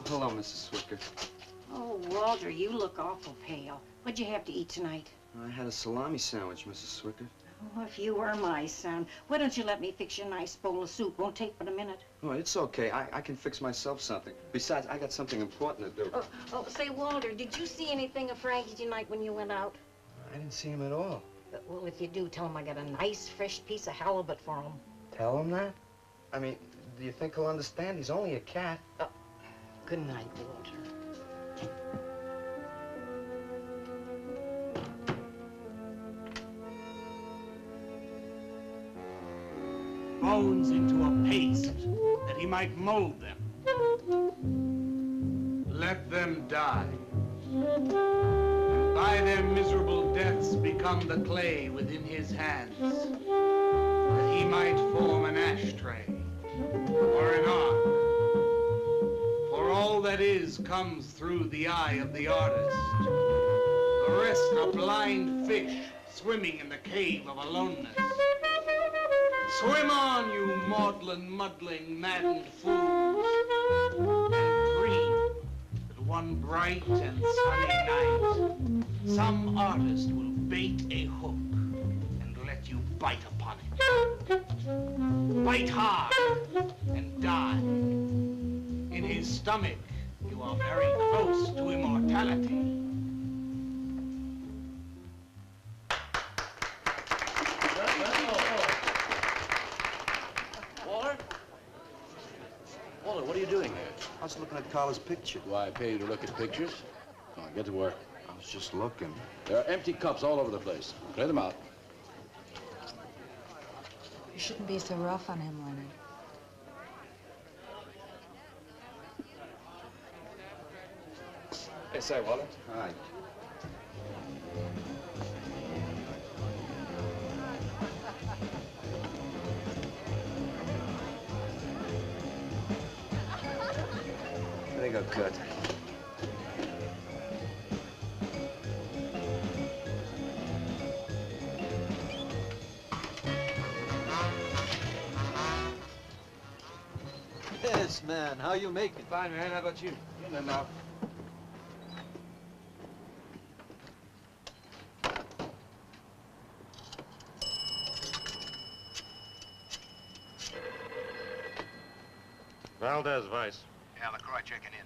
Hello, Mrs. Swicker. Oh, Walter, you look awful pale. What'd you have to eat tonight? I had a salami sandwich, Mrs. Swicker. Oh, if you were my son, why don't you let me fix you a nice bowl of soup? Won't take but a minute. Oh, it's okay. I can fix myself something. Besides, I got something important to do. Say, Walter, did you see anything of Frankie tonight when you went out? I didn't see him at all. Well, if you do, tell him I got a nice, fresh piece of halibut for him. Tell him that? I mean, do you think he'll understand? He's only a cat. Good night, Walter. Bones into a paste that he might mold them. Let them die. And by their miserable deaths become the clay within his hands, that he might form an ashtray or an ark. For all that is comes through the eye of the artist. The rest are blind fish swimming in the cave of aloneness. Swim on, you maudlin, muddling, maddened fools, and dream that one bright and sunny night, some artist will bait a hook and let you bite upon it. Bite hard and die. In his stomach, you are very close to immortality. Walter, what are you doing here? I was looking at Carla's picture. Do I pay you to look at pictures? Come on, get to work. I was just looking. There are empty cups all over the place. Clear them out. You shouldn't be so rough on him, Leonard. Hey, say, Walter. Hi. They got cut. Yes, man. How you making? Fine, man. How about you? Getting enough. Valdez, Vice. Yeah, LaCroix checking in.